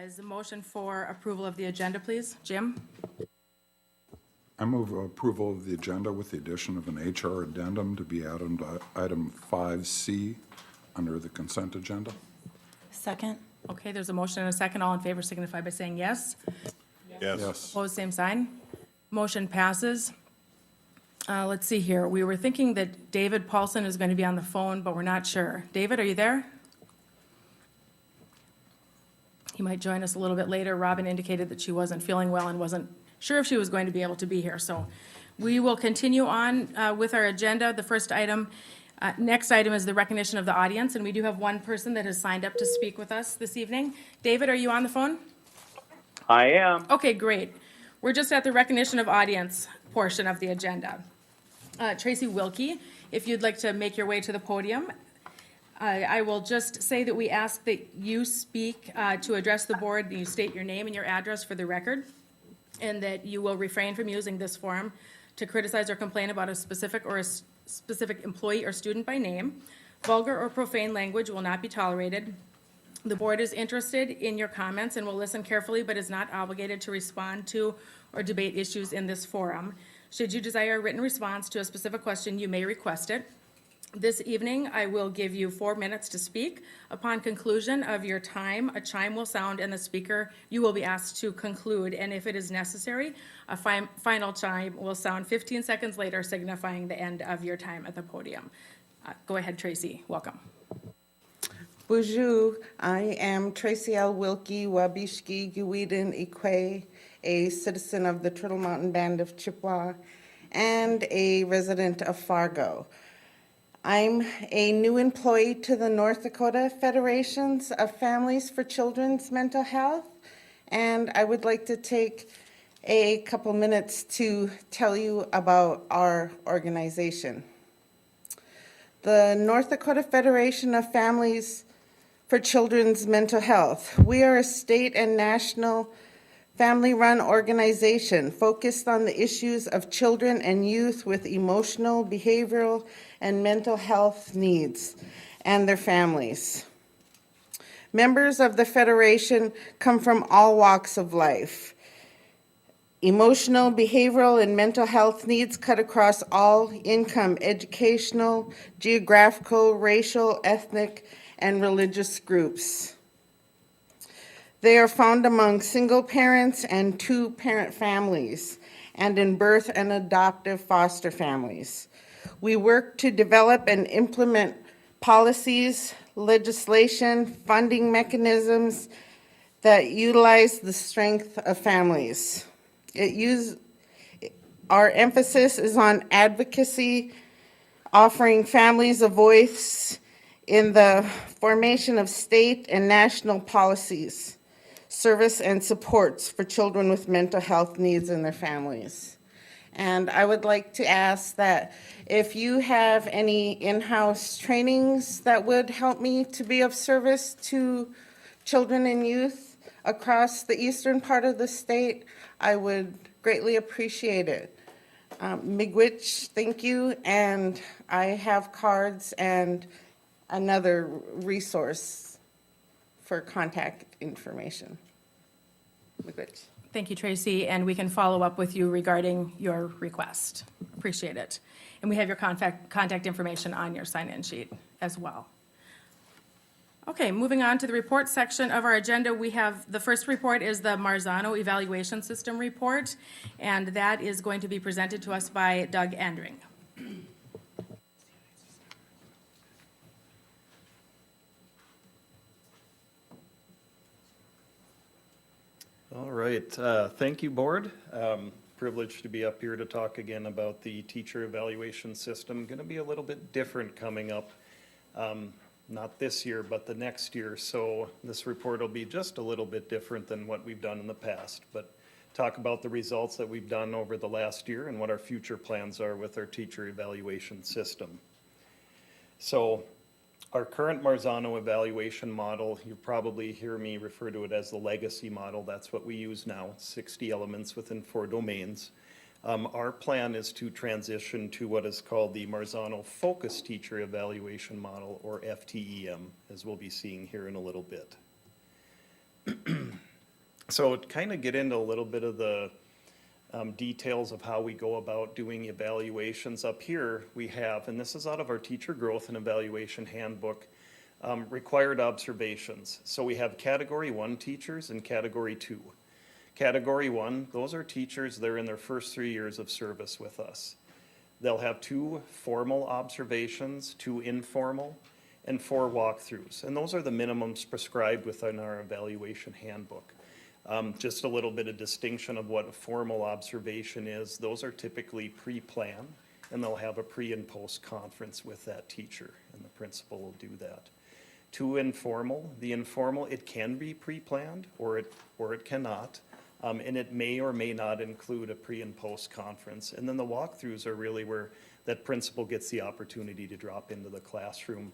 Is the motion for approval of the agenda, please? Jim? I move approval of the agenda with the addition of an HR addendum to be added to item 5C under the consent agenda. Second. Okay, there's a motion and a second. All in favor signify by saying yes. Yes. Opposed, same sign. Motion passes. Let's see here. We were thinking that David Paulson is going to be on the phone, but we're not sure. David, are you there? He might join us a little bit later. Robin indicated that she wasn't feeling well and wasn't sure if she was going to be able to be here. So we will continue on with our agenda. The first item, next item is the recognition of the audience, and we do have one person that has signed up to speak with us this evening. David, are you on the phone? I am. Okay, great. We're just at the recognition of audience portion of the agenda. Tracy Wilkie, if you'd like to make your way to the podium. I will just say that we ask that you speak to address the board, you state your name and your address for the record, and that you will refrain from using this forum to criticize or complain about a specific employee or student by name. Vulgar or profane language will not be tolerated. The board is interested in your comments and will listen carefully, but is not obligated to respond to or debate issues in this forum. Should you desire a written response to a specific question, you may request it. This evening, I will give you 4 minutes to speak. Upon conclusion of your time, a chime will sound and the speaker, you will be asked to conclude. And if it is necessary, a final chime will sound 15 seconds later, signifying the end of your time at the podium. Go ahead, Tracy. Welcome. Bonjour, I am Tracy L. Wilkie, Wabishki, Guwiden, Ikwe, a citizen of the Turtle Mountain Band of Chippewa and a resident of Fargo. I'm a new employee to the North Dakota Federations of Families for Children's Mental Health, and I would like to take a couple minutes to tell you about our organization. The North Dakota Federation of Families for Children's Mental Health. We are a state and national family-run organization focused on the issues of children and youth with emotional, behavioral, and mental health needs and their families. Members of the Federation come from all walks of life. Emotional, behavioral, and mental health needs cut across all income, educational, geographical, racial, ethnic, and religious groups. They are found among single parents and two-parent families, and in birth and adoptive foster families. We work to develop and implement policies, legislation, funding mechanisms that utilize the strength of families. Our emphasis is on advocacy, offering families a voice in the formation of state and national policies, service and supports for children with mental health needs and their families. And I would like to ask that if you have any in-house trainings that would help me to be of service to children and youth across the eastern part of the state, I would greatly appreciate it. Miigwech, thank you, and I have cards and another resource for contact information. Miigwech. Thank you, Tracy, and we can follow up with you regarding your request. Appreciate it. And we have your contact information on your sign-in sheet as well. Okay, moving on to the report section of our agenda, we have, the first report is the Marzano Evaluation System Report, and that is going to be presented to us by Doug Andring. All right, thank you, board. Privileged to be up here to talk again about the teacher evaluation system. Going to be a little bit different coming up, not this year, but the next year. So this report will be just a little bit different than what we've done in the past, but talk about the results that we've done over the last year and what our future plans are with our teacher evaluation system. So our current Marzano evaluation model, you probably hear me refer to it as the legacy model. That's what we use now, 60 elements within 4 domains. Our plan is to transition to what is called the Marzano Focus Teacher Evaluation Model, or FTEM, as we'll be seeing here in a little bit. So to kind of get into a little bit of the details of how we go about doing evaluations, up here we have, and this is out of our teacher growth and evaluation handbook, required observations. So we have category 1 teachers and category 2. Category 1, those are teachers, they're in their first 3 years of service with us. They'll have 2 formal observations, 2 informal, and 4 walkthroughs. And those are the minimums prescribed within our evaluation handbook. Just a little bit of distinction of what a formal observation is. Those are typically pre-planned, and they'll have a pre and post conference with that teacher, and the principal will do that. 2 informal, the informal, it can be pre-planned or it cannot. And it may or may not include a pre and post conference. And then the walkthroughs are really where that principal gets the opportunity to drop into the classroom,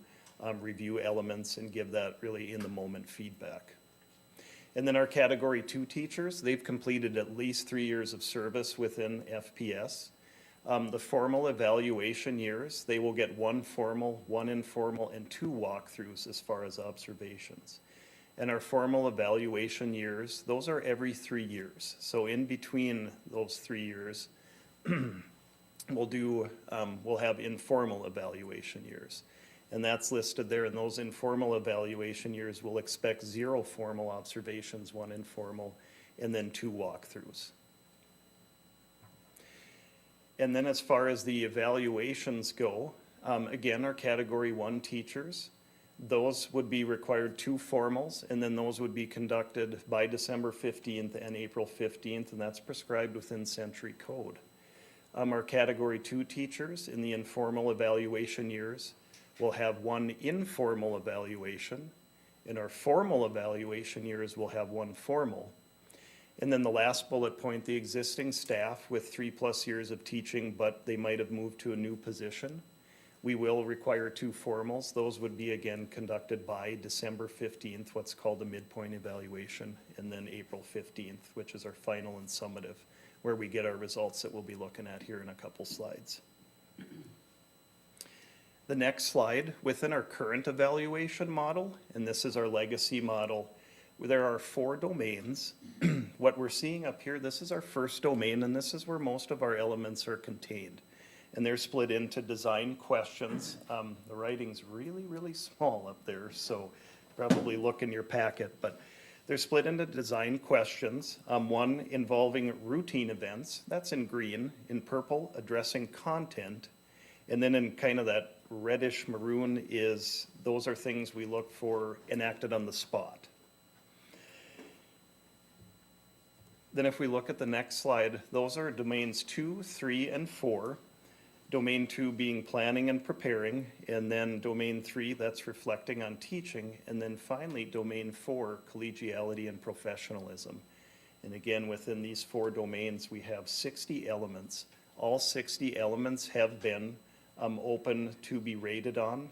review elements, and give that really in the moment feedback. And then our category 2 teachers, they've completed at least 3 years of service within FPS. The formal evaluation years, they will get 1 formal, 1 informal, and 2 walkthroughs as far as observations. And our formal evaluation years, those are every 3 years. So in between those 3 years, we'll have informal evaluation years. And that's listed there. In those informal evaluation years, we'll expect 0 formal observations, 1 informal, and then 2 walkthroughs. And then as far as the evaluations go, again, our category 1 teachers, those would be required 2 formals, and then those would be conducted by December 15th and April 15th, and that's prescribed within Century Code. Our category 2 teachers in the informal evaluation years will have 1 informal evaluation. In our formal evaluation years, we'll have 1 formal. And then the last bullet point, the existing staff with 3+ years of teaching, but they might have moved to a new position. We will require 2 formals. Those would be again conducted by December 15th, what's called a midpoint evaluation, and then April 15th, which is our final and summative, where we get our results that we'll be looking at here in a couple slides. The next slide, within our current evaluation model, and this is our legacy model, there are 4 domains. What we're seeing up here, this is our first domain, and this is where most of our elements are contained. And they're split into design questions. The writing's really, really small up there, so probably look in your packet, but they're split into design questions. One involving routine events, that's in green. In purple, addressing content. And then in kind of that reddish maroon those are things we look for enacted on the spot. Then if we look at the next slide, those are domains 2, 3, and 4. Domain 2 being planning and preparing, and then domain 3, that's reflecting on teaching, and then finally domain 4, collegiality and professionalism. And again, within these 4 domains, we have 60 elements. All 60 elements have been open to be rated on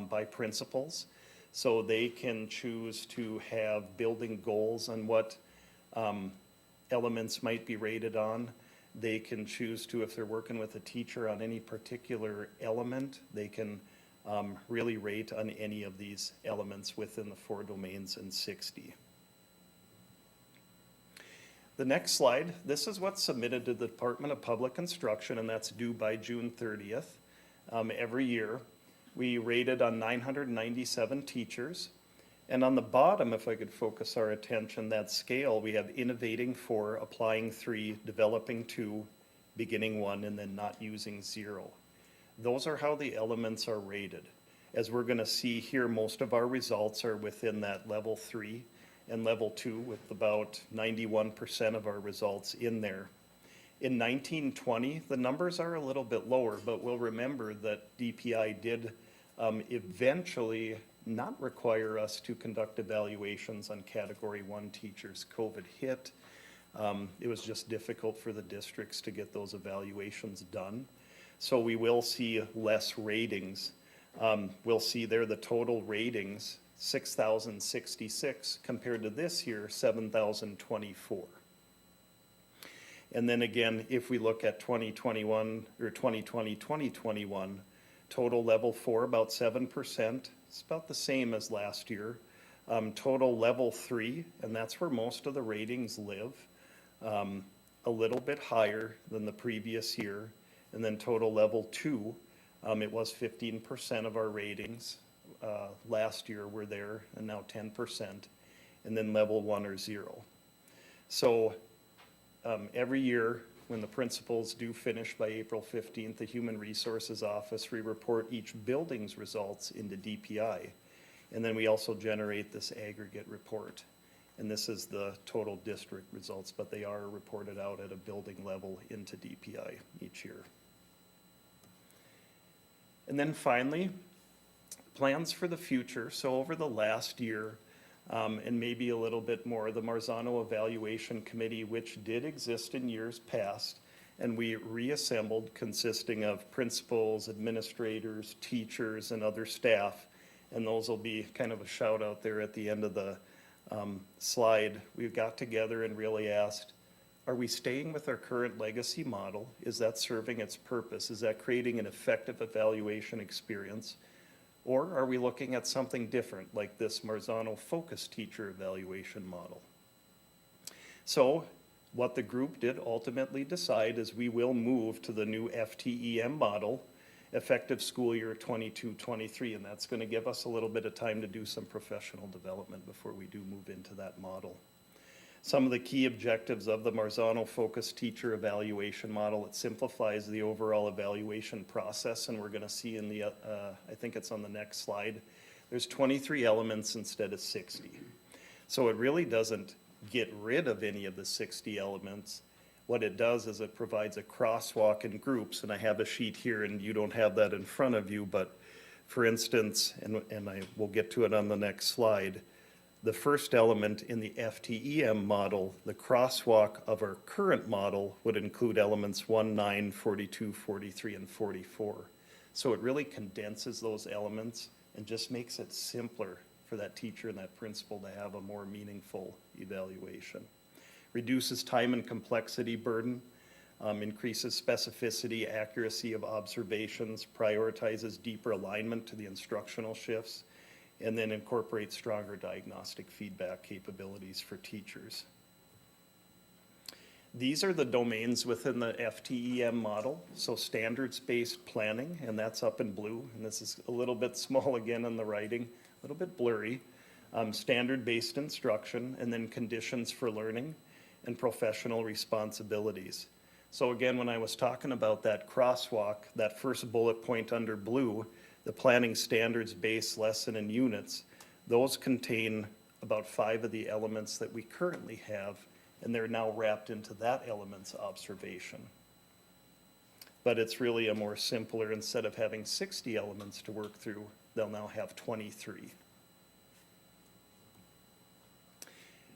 by principals. So they can choose to have building goals on what elements might be rated on. They can choose to, if they're working with a teacher on any particular element, they can really rate on any of these elements within the 4 domains and 60. The next slide, this is what's submitted to the Department of Public Instruction, and that's due by June 30th. Every year, we rated on 997 teachers. And on the bottom, if I could focus our attention, that scale, we have innovating 4, applying 3, developing 2, beginning 1, and then not using 0. Those are how the elements are rated. As we're going to see here, most of our results are within that level 3 and level 2, with about 91% of our results in there. In 1920, the numbers are a little bit lower, but we'll remember that DPI did eventually not require us to conduct evaluations on category 1 teachers. COVID hit. It was just difficult for the districts to get those evaluations done. So we will see less ratings. We'll see there the total ratings, 6,066 compared to this year, 7,024. And then again, if we look at 2021 or 2020, 2021, total level 4 about 7%. It's about the same as last year. Total level 3, and that's where most of the ratings live, a little bit higher than the previous year. And then total level 2, it was 15% of our ratings last year were there, and now 10%. And then level 1 or 0. So every year, when the principals do finish by April 15th, the Human Resources Office, we report each building's results into DPI. And then we also generate this aggregate report. And this is the total district results, but they are reported out at a building level into DPI each year. And then finally, plans for the future. So over the last year, and maybe a little bit more, the Marzano Evaluation Committee, which did exist in years past, and we reassembled, consisting of principals, administrators, teachers, and other staff. And those will be kind of a shout out there at the end of the slide. We got together and really asked, are we staying with our current legacy model? Is that serving its purpose? Is that creating an effective evaluation experience? Or are we looking at something different, like this Marzano focused teacher evaluation model? So what the group did ultimately decide is we will move to the new FTEM model, effective school year 22-23, and that's going to give us a little bit of time to do some professional development before we do move into that model. Some of the key objectives of the Marzano focused teacher evaluation model: it simplifies the overall evaluation process, and we're going to see in the, I think it's on the next slide, there's 23 elements instead of 60. So it really doesn't get rid of any of the 60 elements. What it does is it provides a crosswalk in groups, and I have a sheet here, and you don't have that in front of you, but for instance, and I will get to it on the next slide, the first element in the FTEM model, the crosswalk of our current model, would include elements 1, 9, 42, 43, and 44. So it really condenses those elements and just makes it simpler for that teacher and that principal to have a more meaningful evaluation. Reduces time and complexity burden, increases specificity, accuracy of observations, prioritizes deeper alignment to the instructional shifts, and then incorporates stronger diagnostic feedback capabilities for teachers. These are the domains within the FTEM model. So standards-based planning, and that's up in blue, and this is a little bit small again in the writing, a little bit blurry. Standard-based instruction, and then conditions for learning and professional responsibilities. So again, when I was talking about that crosswalk, that first bullet point under blue, the planning standards-based lesson and units, those contain about 5 of the elements that we currently have, and they're now wrapped into that element's observation. But it's really a more simpler, instead of having 60 elements to work through, they'll now have 23.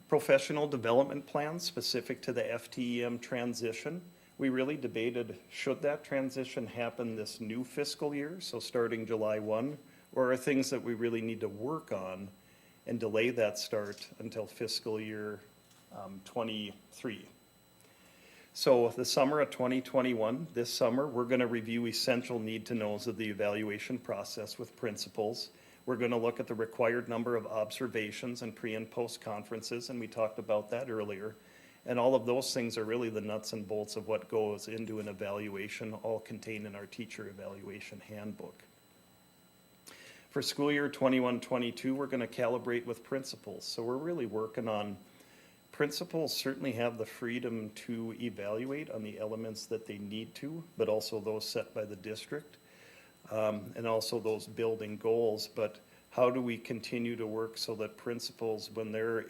Professional development plans specific to the FTEM transition. We really debated, should that transition happen this new fiscal year, so starting July 1, or are things that we really need to work on and delay that start until fiscal year 23. So the summer of 2021, this summer, we're going to review essential need-to-knows of the evaluation process with principals. We're going to look at the required number of observations and pre and post conferences, and we talked about that earlier. And all of those things are really the nuts and bolts of what goes into an evaluation, all contained in our teacher evaluation handbook. For school year 21-22, we're going to calibrate with principals. So we're really working on, principals certainly have the freedom to evaluate on the elements that they need to, but also those set by the district, and also those building goals. But how do we continue to work so that principals, when they're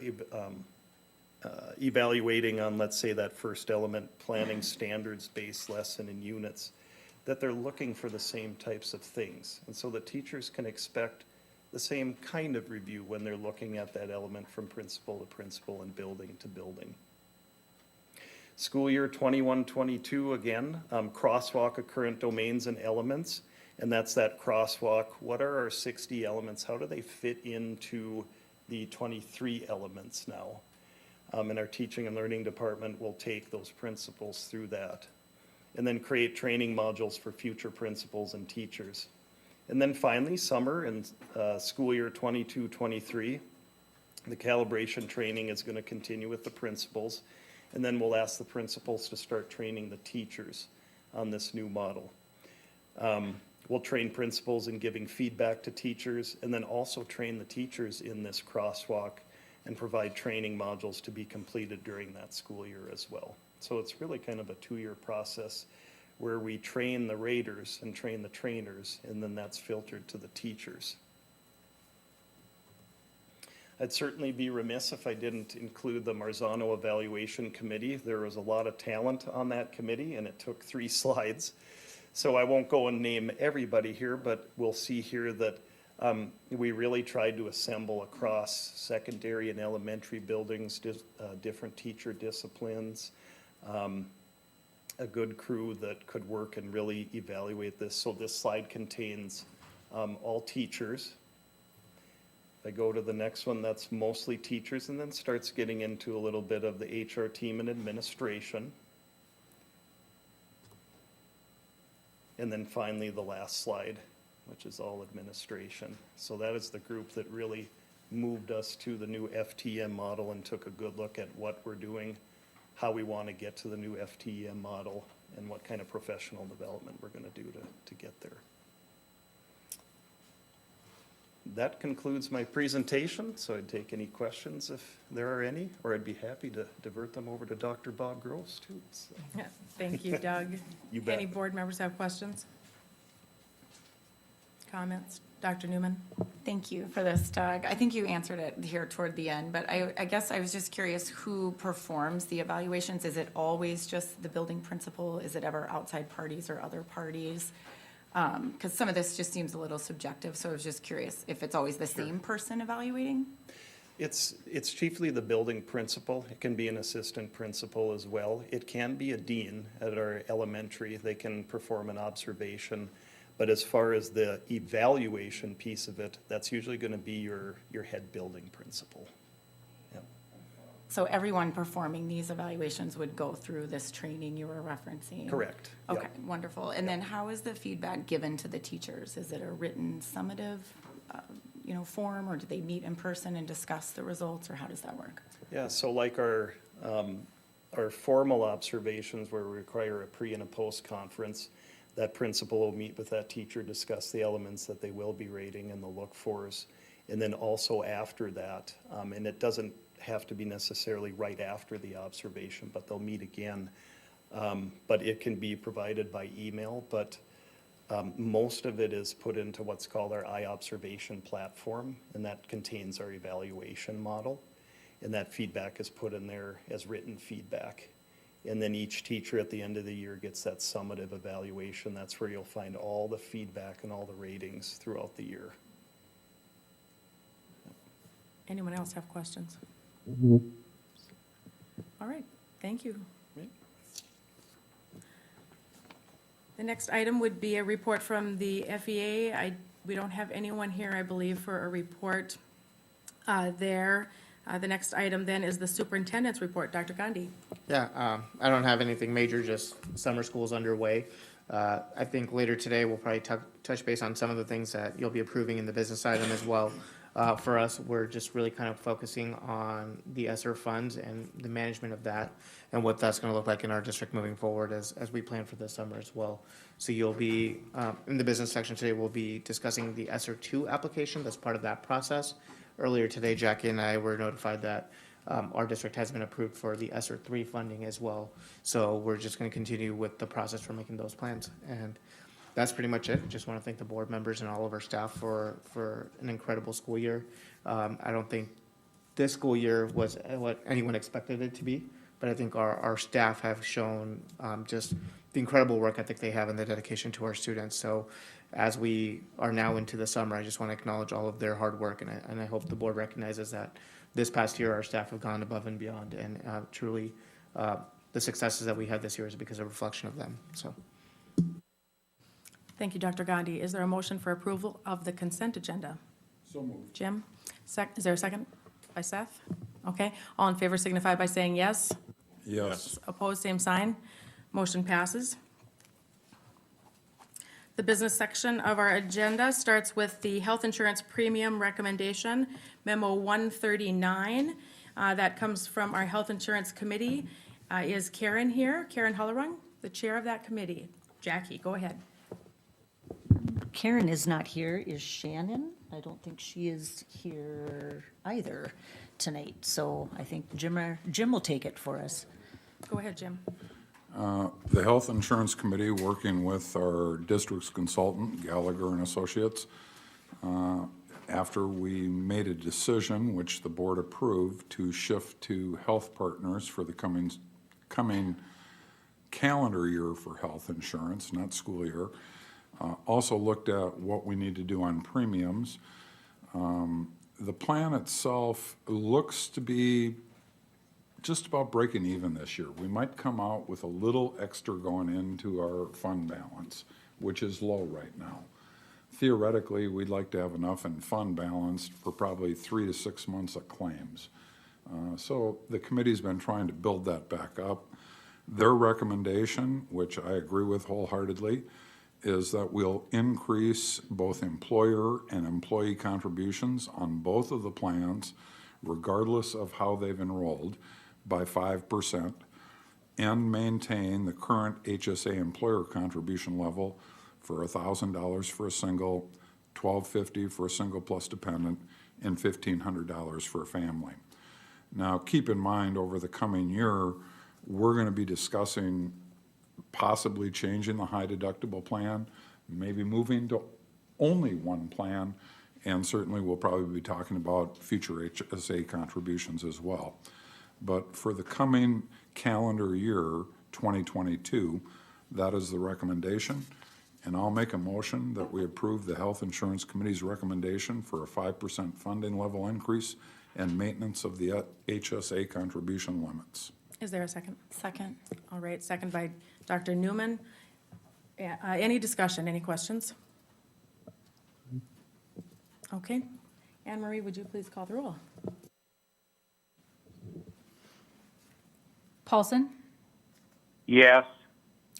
evaluating on, let's say, that first element, planning standards-based lesson and units, that they're looking for the same types of things. And so the teachers can expect the same kind of review when they're looking at that element from principal to principal and building to building. School year 21-22, again, crosswalk of current domains and elements, and that's that crosswalk. What are our 60 elements? How do they fit into the 23 elements now? And our teaching and learning department will take those principals through that. And then create training modules for future principals and teachers. And then finally, summer and school year 22-23, The calibration training is going to continue with the principals, and then we'll ask the principals to start training the teachers on this new model. We'll train principals in giving feedback to teachers, and then also train the teachers in this crosswalk and provide training modules to be completed during that school year as well. So it's really kind of a 2-year process where we train the raters and train the trainers, and then that's filtered to the teachers. I'd certainly be remiss if I didn't include the Marzano Evaluation Committee. There was a lot of talent on that committee, and it took 3 slides. So I won't go and name everybody here, but we'll see here that we really tried to assemble across secondary and elementary buildings, different teacher disciplines, a good crew that could work and really evaluate this. So this slide contains all teachers. If I go to the next one, that's mostly teachers, and then starts getting into a little bit of the HR team and administration. And then finally, the last slide, which is all administration. So that is the group that really moved us to the new FTEM model and took a good look at what we're doing, how we want to get to the new FTEM model, and what kind of professional development we're going to do to get there. That concludes my presentation, so I'd take any questions if there are any, or I'd be happy to divert them over to Dr. Bob Gross too. So. Yeah, thank you, Doug. You bet. Any board members have questions? Comments? Dr. Newman? Thank you for this, Doug. I think you answered it here toward the end, but I guess I was just curious who performs the evaluations? Is it always just the building principal? Is it ever outside parties or other parties? Because some of this just seems a little subjective, so I was just curious if it's always the same person evaluating? It's chiefly the building principal. It can be an assistant principal as well. It can be a dean at our elementary. They can perform an observation. But as far as the evaluation piece of it, that's usually going to be your head building principal. Yep. So everyone performing these evaluations would go through this training you were referencing? Correct. Yep. Okay, wonderful. And then how is the feedback given to the teachers? Is it a written summative, form, or do they meet in person and discuss the results, or how does that work? Yeah, so like our formal observations where we require a pre and a post conference, that principal will meet with that teacher, discuss the elements that they will be rating and the look-fors. And then also after that, and it doesn't have to be necessarily right after the observation, but they'll meet again. But it can be provided by email, but most of it is put into what's called our iObservation platform, and that contains our evaluation model. And that feedback is put in there as written feedback. And then each teacher at the end of the year gets that summative evaluation. That's where you'll find all the feedback and all the ratings throughout the year. Anyone else have questions? All right, thank you. Right. The next item would be a report from the FEA. We don't have anyone here, I believe, for a report there. The next item then is the superintendent's report. Dr. Gandhi. Yeah, I don't have anything major, just summer school's underway. I think later today, we'll probably touch base on some of the things that you'll be approving in the business item as well. For us, we're just really kind of focusing on the ESSER funds and the management of that and what that's going to look like in our district moving forward as we plan for this summer as well. So you'll be, in the business section today, we'll be discussing the ESSER 2 application that's part of that process. Earlier today, Jackie and I were notified that our district has been approved for the ESSER 3 funding as well. So we're just going to continue with the process for making those plans. And that's pretty much it. Just want to thank the board members and all of our staff for an incredible school year. I don't think this school year was what anyone expected it to be, but I think our staff have shown just the incredible work ethic they have and the dedication to our students. So as we are now into the summer, I just want to acknowledge all of their hard work, and I hope the board recognizes that this past year our staff have gone above and beyond, and truly the successes that we had this year is because of a reflection of them. So. Thank you, Dr. Gandhi. Is there a motion for approval of the consent agenda? So moved. Jim? Is there a second by Seth? Okay, all in favor signify by saying yes. Yes. Opposed, same sign. Motion passes. The business section of our agenda starts with the health insurance premium recommendation, Memo 139. That comes from our Health Insurance Committee. Is Karen here? Karen Hollerung, the chair of that committee. Jackie, go ahead. Karen is not here. Is Shannon? I don't think she is here either tonight. So I think Jim will take it for us. Go ahead, Jim. The Health Insurance Committee, working with our district's consultant, Gallagher and Associates, after we made a decision, which the board approved, to shift to health partners for the coming calendar year for health insurance, not school year, also looked at what we need to do on premiums. The plan itself looks to be just about breaking even this year. We might come out with a little extra going into our fund balance, which is low right now. Theoretically, we'd like to have enough in fund balance for probably 3 to 6 months of claims. So the committee's been trying to build that back up. Their recommendation, which I agree with wholeheartedly, is that we'll increase both employer and employee contributions on both of the plans, regardless of how they've enrolled, by 5%, and maintain the current HSA employer contribution level for $1,000 for a single, $1,250 for a single plus dependent, and $1,500 for a family. Now, keep in mind, over the coming year, we're going to be discussing possibly changing the high deductible plan, maybe moving to only one plan, and certainly we'll probably be talking about future HSA contributions as well. But for the coming calendar year, 2022, that is the recommendation. And I'll make a motion that we approve the Health Insurance Committee's recommendation for a 5% funding level increase and maintenance of the HSA contribution limits. Is there a second? Second. All right, second by Dr. Newman. Any discussion, any questions? Okay. Anne Marie, would you please call the roll? Paulson, Yes.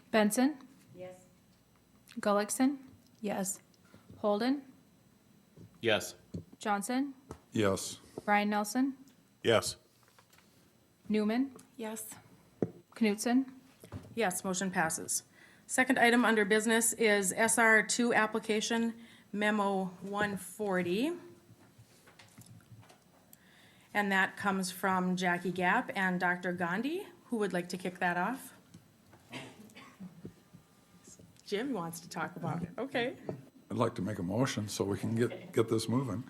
Benson. Yes. Gullickson, Yes. Holden, Yes. Johnson, Yes. Brian Nelson, Yes. Newman, Yes. Knutson. Yes, motion passes. Second item under business is SR2 application, Memo 140. And that comes from Jackie Gapp and Dr. Gandhi. Who would like to kick that off? Jim wants to talk about it. Okay. I'd like to make a motion so we can get this moving.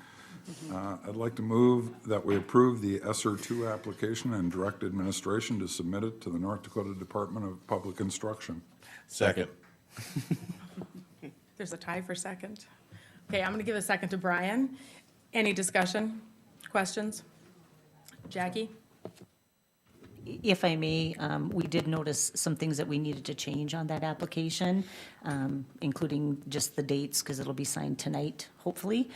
I'd like to move that we approve the SR2 application and direct administration to submit it to the North Dakota Department of Public Instruction. Second. There's a tie for second. Okay, I'm going to give a second to Brian. Any discussion, questions? Jackie? If I may, we did notice some things that we needed to change on that application, including just the dates, because it'll be signed tonight, hopefully,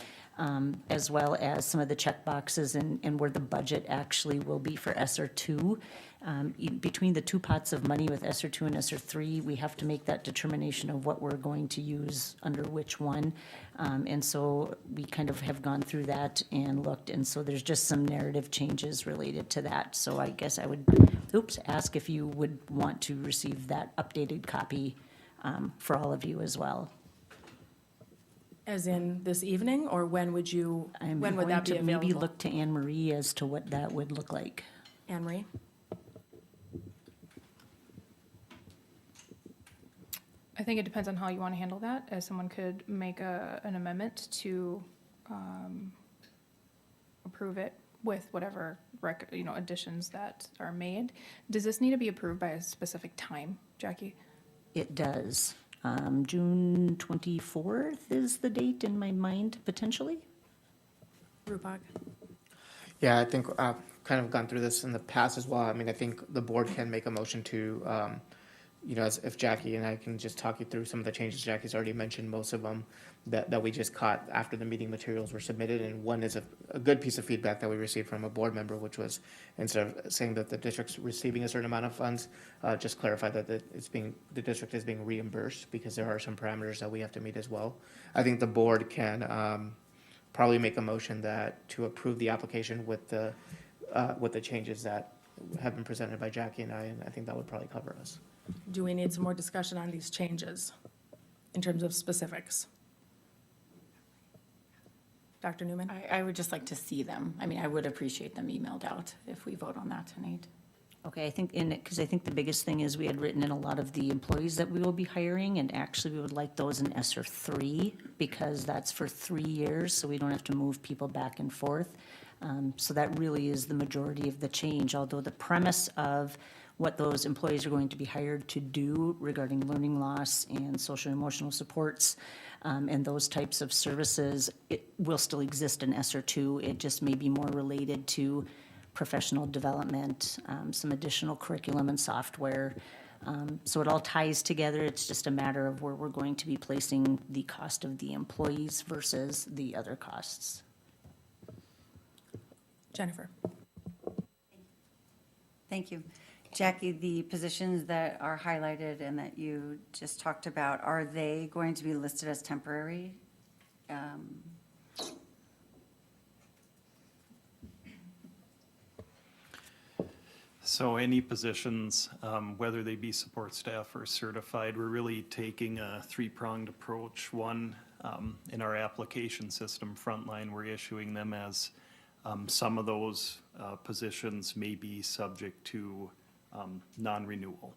as well as some of the check boxes and where the budget actually will be for SR2. Between the two pots of money with SR2 and SR3, we have to make that determination of what we're going to use under which one. And so we kind of have gone through that and looked, and so there's just some narrative changes related to that. So I guess I would, ask if you would want to receive that updated copy for all of you as well. As in this evening, or when would you, I'm when would that be going to maybe available? look to Anne Marie as to what that would look like. Anne Marie? I think it depends on how you want to handle that, as someone could make an amendment to approve it with whatever additions that are made. Does this need to be approved by a specific time, Jackie? It does. June 24th is the date in my mind, potentially. Rupag? Yeah, I think I've kind of gone through this in the past as well. I mean, I think the board can make a motion to you know, as if Jackie and I can just talk you through some of the changes. Jackie's already mentioned most of them that we just caught after the meeting materials were submitted. And one is a good piece of feedback that we received from a board member, which was instead of saying that the district's receiving a certain amount of funds, just clarify that the district is being reimbursed because there are some parameters that we have to meet as well. I think the board can probably make a motion to approve the application with the changes that have been presented by Jackie and I think that would probably cover us. Do we need some more discussion on these changes in terms of specifics? Dr. Newman? I would just like to see them. I mean, I would appreciate them emailed out if we vote on that tonight. Okay, I think because I think the biggest thing is we had written in a lot of the employees that we will be hiring, and actually we would like those in ESER 3, because that's for 3 years, so we don't have to move people back and forth. So that really is the majority of the change, although the premise of what those employees are going to be hired to do regarding learning loss and social emotional supports and those types of services, it will still exist in ESER 2. It just may be more related to professional development, some additional curriculum and software. So it all ties together. It's just a matter of where we're going to be placing the cost of the employees versus the other costs. Jennifer? Thank you. Jackie, the positions that are highlighted and that you just talked about, are they going to be listed as temporary? So any positions, whether they be support staff or certified, we're really taking a three-pronged approach. One, in our application system frontline, we're issuing them as some of those positions may be subject to non-renewal.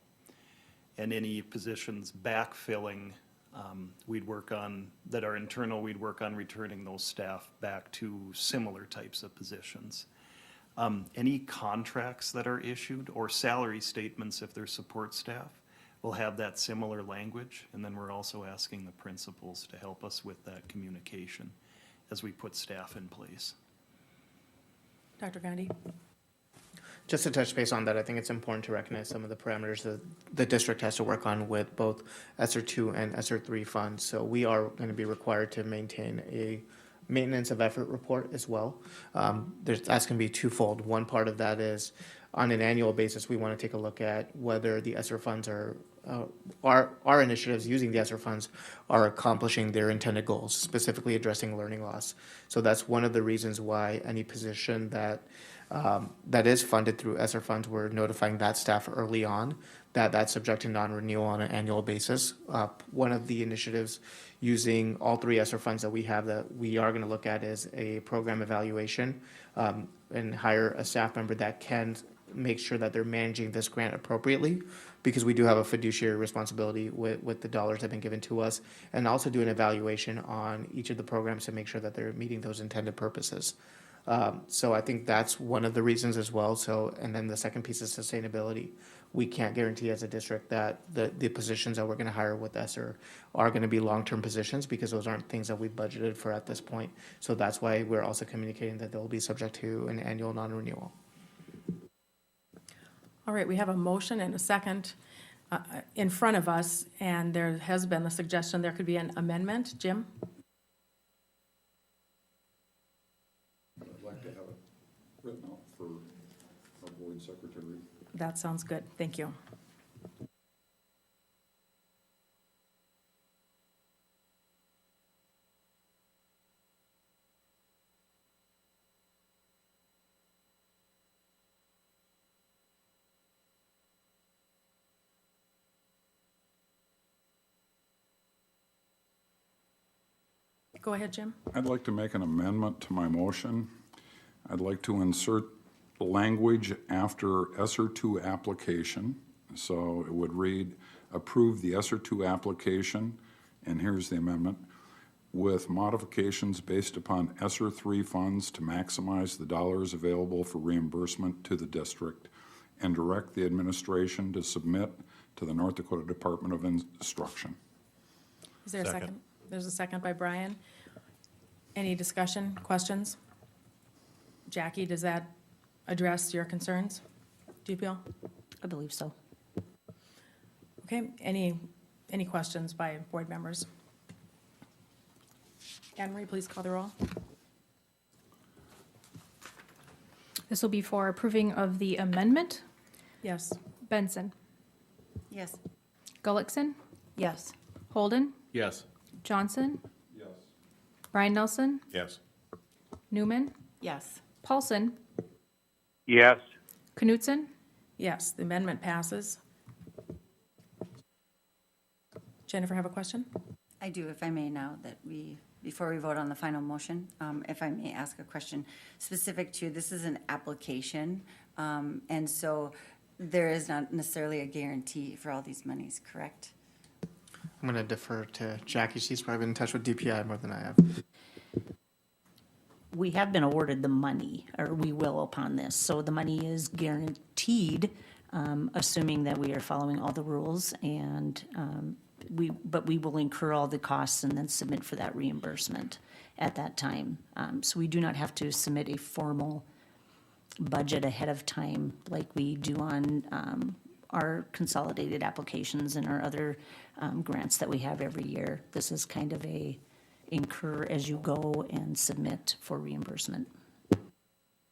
And any positions backfilling, we'd work on, that are internal, we'd work on returning those staff back to similar types of positions. Any contracts that are issued or salary statements if they're support staff will have that similar language. And then we're also asking the principals to help us with that communication as we put staff in place. Dr. Gandhi? Just to touch base on that, I think it's important to recognize some of the parameters that the district has to work on with both ESER 2 and ESER 3 funds. So we are going to be required to maintain a maintenance of effort report as well. That's going to be twofold. One part of that is on an annual basis, we want to take a look at whether the ESER funds our initiatives using the ESER funds are accomplishing their intended goals, specifically addressing learning loss. So that's one of the reasons why any position that is funded through ESER funds, we're notifying that staff early on that that's subject to non-renewal on an annual basis. One of the initiatives using all 3 ESER funds that we have that we are going to look at is a program evaluation and hire a staff member that can make sure that they're managing this grant appropriately, because we do have a fiduciary responsibility with the dollars that have been given to us, and also do an evaluation on each of the programs to make sure that they're meeting those intended purposes. So I think that's one of the reasons as well. So, and then the second piece is sustainability. We can't guarantee as a district that the positions that we're going to hire with ESER are going to be long-term positions, because those aren't things that we budgeted for at this point. So that's why we're also communicating that they'll be subject to an annual non-renewal. All right, we have a motion and a second in front of us, and there has been the suggestion there could be an amendment. Jim? I'd like to have it written up for our board secretary. That sounds good. Thank you. Go ahead, Jim. I'd like to make an amendment to my motion. I'd like to insert language after ESER 2 application. So it would read, approve the ESER 2 application, and here's the amendment, with modifications based upon ESER 3 funds to maximize the dollars available for reimbursement to the district, and direct the administration to submit to the North Dakota Department of Instruction. Is there a Second. second? There's a second by Brian. Any discussion, questions? Jackie, does that address your concerns? Do you feel? I believe so. Okay, any questions by board members? Anne Marie, please call the roll. This will be for approving of the amendment. Yes. Benson. Yes. Gullickson. Yes. Holden. Yes. Johnson. Brian Nelson. Yes. Newman. Yes. Paulson. Yes. Knutson. Yes, the amendment passes. Jennifer, have a question? I do, if I may now, before we vote on the final motion, if I may ask a question specific to, this is an application, and so there is not necessarily a guarantee for all these monies, correct? I'm going to defer to Jackie. She's probably been in touch with DPI more than I have. We have been awarded the money, or we will upon this. So the money is guaranteed, assuming that we are following all the rules, and but we will incur all the costs and then submit for that reimbursement at that time. So we do not have to submit a formal budget ahead of time like we do on our consolidated applications and our other grants that we have every year. This is kind of a incur as you go and submit for reimbursement.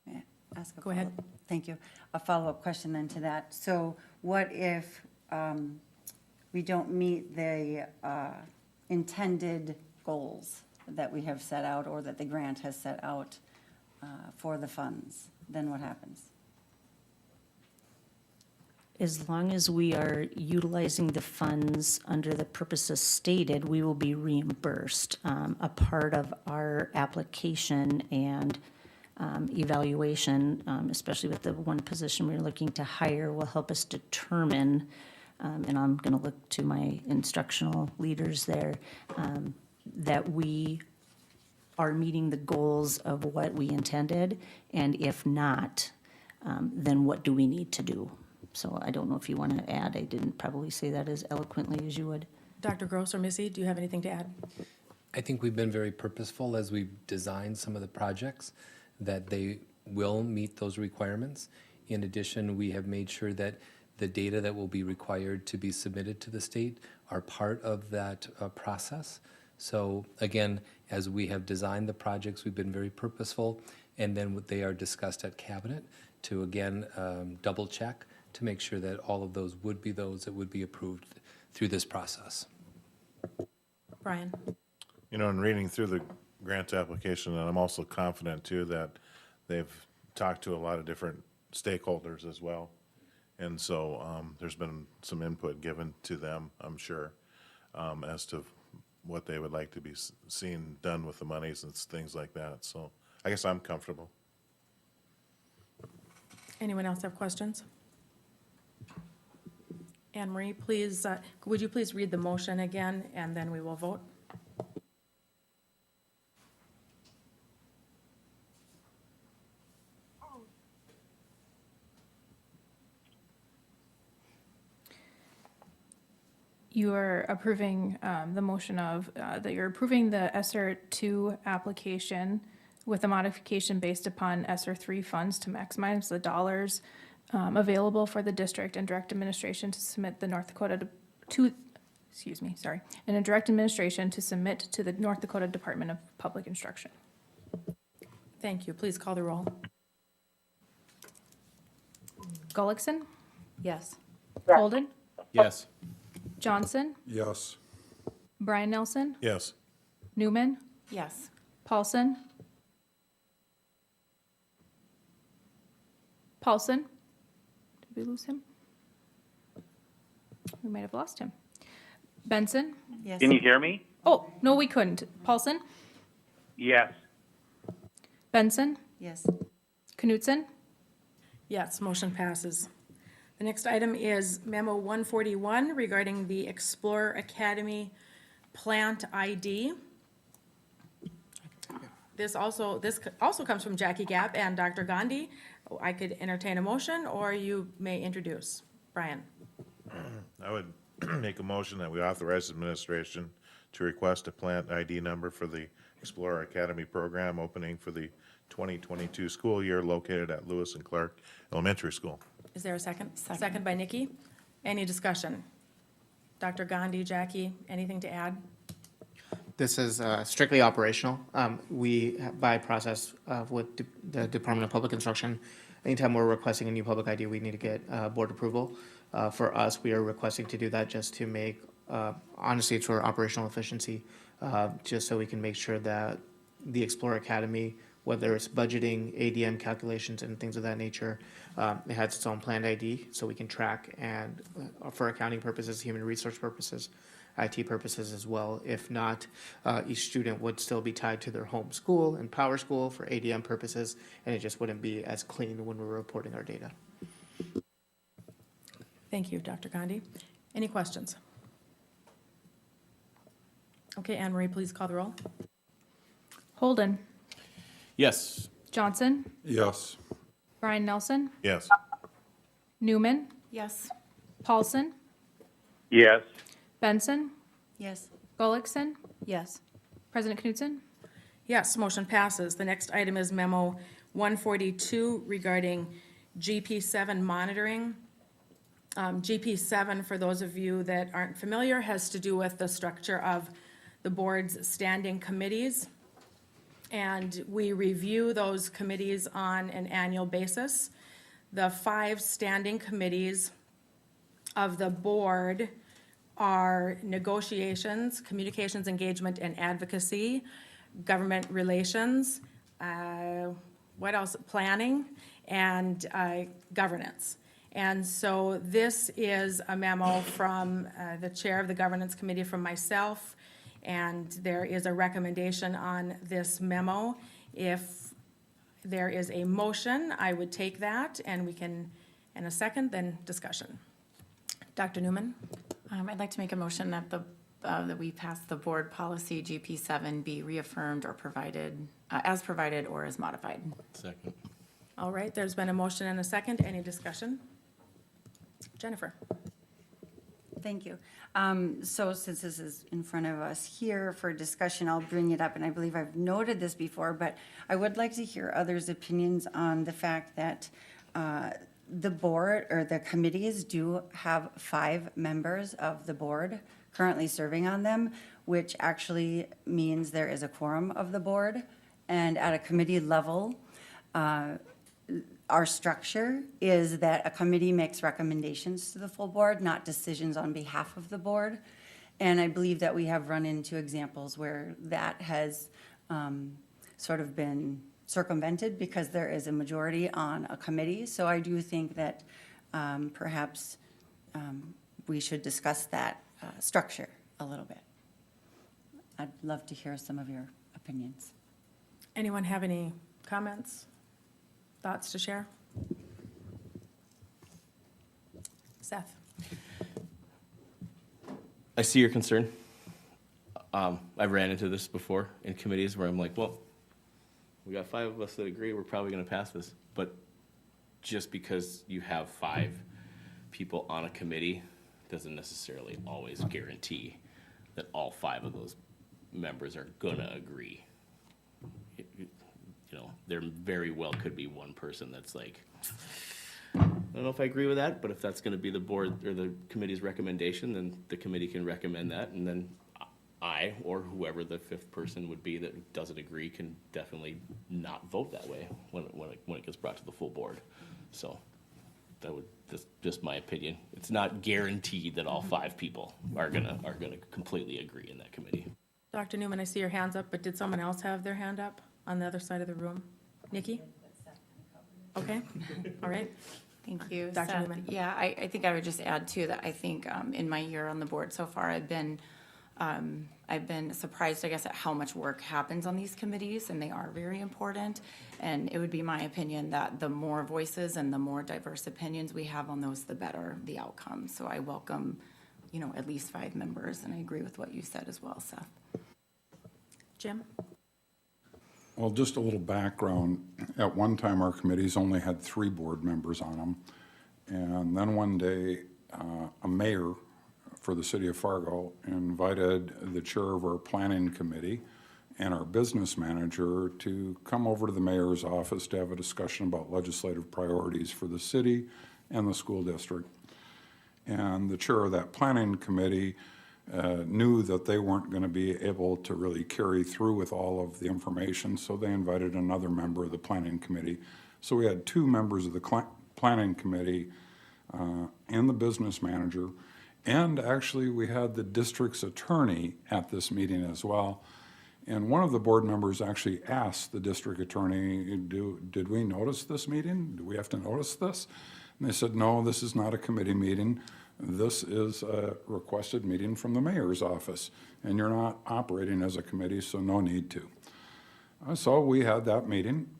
May I ask a Go ahead. follow-up? Thank you. A follow-up question then to that. So what if we don't meet the intended goals that we have set out or that the grant has set out for the funds? Then what happens? As long as we are utilizing the funds under the purposes stated, we will be reimbursed. A part of our application and evaluation, especially with the one position we're looking to hire, will help us determine, and I'm going to look to my instructional leaders there, that we are meeting the goals of what we intended, and if not, then what do we need to do? So I don't know if you want to add. I didn't probably say that as eloquently as you would. Dr. Gross or Missy, do you have anything to add? I think we've been very purposeful as we've designed some of the projects that they will meet those requirements. In addition, we have made sure that the data that will be required to be submitted to the state are part of that process. So again, as we have designed the projects, we've been very purposeful, and then they are discussed at cabinet to again double check to make sure that all of those would be those that would be approved through this process. Brian? You know, in reading through the grant application, and I'm also confident too that they've talked to a lot of different stakeholders as well. And so there's been some input given to them, I'm sure, as to what they would like to be seen done with the monies and things like that. So I guess I'm comfortable. Anyone else have questions? Anne Marie, please, would you please read the motion again, and then we will vote? You are approving the motion of, that you're approving the ESSER 2 application with a modification based upon ESSER 3 funds to maximize the dollars available for the district and direct administration to submit the North Dakota and a direct administration to submit to the North Dakota Department of Public Instruction. Thank you. Please call the roll. Gullickson. Yes. Holden. Yes. Johnson. Yes. Brian Nelson. Yes. Newman. Yes. Paulson. Paulson. Did we lose him? We might have lost him. Benson. Yes. Can you hear me? Oh, no, we couldn't. Paulson. Yes. Benson. Yes. Knutson. Yes, motion passes. The next item is Memo 141 regarding the Explorer Academy Plant ID. This also comes from Jackie Gap and Dr. Gandhi. I could entertain a motion, or you may introduce. Brian? I would make a motion that we authorize administration to request a plant ID number for the Explorer Academy program opening for the 2022 school year located at Lewis and Clark Elementary School. Is there a second? Second by Nikki. Any discussion? Dr. Gandhi, Jackie, anything to add? This is strictly operational. We, by process with the Department of Public Instruction, anytime we're requesting a new public ID, we need to get board approval. For us, we are requesting to do that just to make, honestly, it's for operational efficiency, just so we can make sure that the Explorer Academy, whether it's budgeting, ADM calculations, and things of that nature, it has its own planned ID, so we can track and, for accounting purposes, human resource purposes, IT purposes as well. If not, each student would still be tied to their home school and power school for ADM purposes, and it just wouldn't be as clean when we're reporting our data. Thank you, Dr. Gandhi. Any questions? Okay, Anne Marie, please call the roll. Holden, Yes. Johnson, Yes. Brian Nelson, Yes. Newman, Yes. Paulson, Yes. Benson, Yes. Gullickson, Yes. President Knudsen. Yes, motion passes. The next item is Memo 142 regarding GP7 monitoring. GP7, for those of you that aren't familiar, has to do with the structure of the board's standing committees. And we review those committees on an annual basis. The 5 standing committees of the board are negotiations, communications, engagement, and advocacy, government relations, what else? Planning, and governance. And so this is a memo from the chair of the governance committee, from myself, and there is a recommendation on this memo. If there is a motion, I would take that, and we can, in a second, then discussion. Dr. Newman? I'd like to make a motion that that we pass the board policy GP7 be reaffirmed or provided, as provided or as modified. Second. All right, there's been a motion and a second. Any discussion? Jennifer? Thank you. So since this is in front of us here for discussion, I'll bring it up, and I believe I've noted this before, but I would like to hear others' opinions on the fact that the board or the committees do have 5 members of the board currently serving on them, which actually means there is a quorum of the board. And at a committee level, our structure is that a committee makes recommendations to the full board, not decisions on behalf of the board. And I believe that we have run into examples where that has sort of been circumvented because there is a majority on a committee. So I do think that perhaps we should discuss that structure a little bit. I'd love to hear some of your opinions. Anyone have any comments, thoughts to share? Seth? I see your concern. I've ran into this before in committees where I'm like, well, we got 5 of us that agree, we're probably gonna pass this. But just because you have 5 people on a committee doesn't necessarily always guarantee that all 5 of those members are gonna agree. You know, there very well could be one person that's like, I don't know if I agree with that, but if that's gonna be the board or the committee's recommendation, then the committee can recommend that, and then I, or whoever the 5th person would be that doesn't agree, can definitely not vote that way when it gets brought to the full board. So that would, that's just my opinion. It's not guaranteed that all 5 people are gonna completely agree in that committee. Dr. Newman, I see your hands up, but did someone else have their hand up on the other side of the room? Nikki? Okay, all right. Thank you, Dr. Seth. Newman. Yeah, I think I would just add too that I think in my year on the board so far, I've been surprised, I guess, at how much work happens on these committees, and they are very important. And it would be my opinion that the more voices and the more diverse opinions we have on those, the better the outcome. So I welcome, at least 5 members, and I agree with what you said as well, Seth. Jim? Well, just a little background. At one time, our committees only had 3 board members on them. And then one day, a mayor for the city of Fargo invited the chair of our planning committee and our business manager to come over to the mayor's office to have a discussion about legislative priorities for the city and the school district. And the chair of that planning committee knew that they weren't going to be able to really carry through with all of the information, so they invited another member of the planning committee. So we had two members of the planning committee and the business manager, and actually we had the district's attorney at this meeting as well. And one of the board members actually asked the district attorney, did we notice this meeting? Do we have to notice this? And they said, no, this is not a committee meeting. This is a requested meeting from the mayor's office, and you're not operating as a committee, so no need to. So we had that meeting,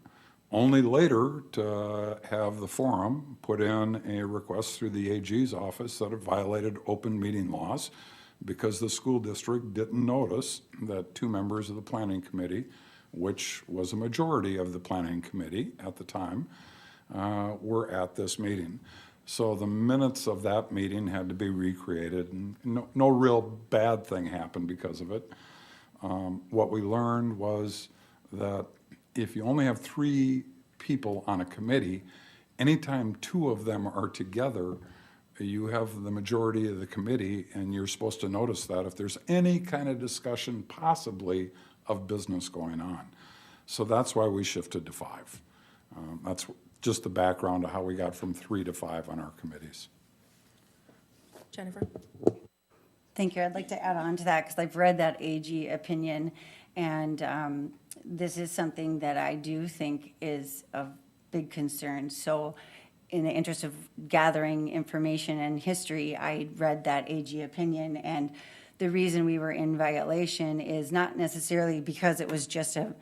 only later to have the forum put in a request through the AG's office that it violated open meeting laws because the school district didn't notice that two members of the planning committee, which was a majority of the planning committee at the time, were at this meeting. So the minutes of that meeting had to be recreated, and no real bad thing happened because of it. What we learned was that if you only have 3 people on a committee, anytime 2 of them are together, you have the majority of the committee, and you're supposed to notice that if there's any kind of discussion possibly of business going on. So that's why we shifted to 5. That's just the background of how we got from 3 to 5 on our committees. Jennifer? Thank you. I'd like to add on to that because I've read that AG opinion, and this is something that I do think is of big concern. So in the interest of gathering information and history, I read that AG opinion, and the reason we were in violation is not necessarily because it was just a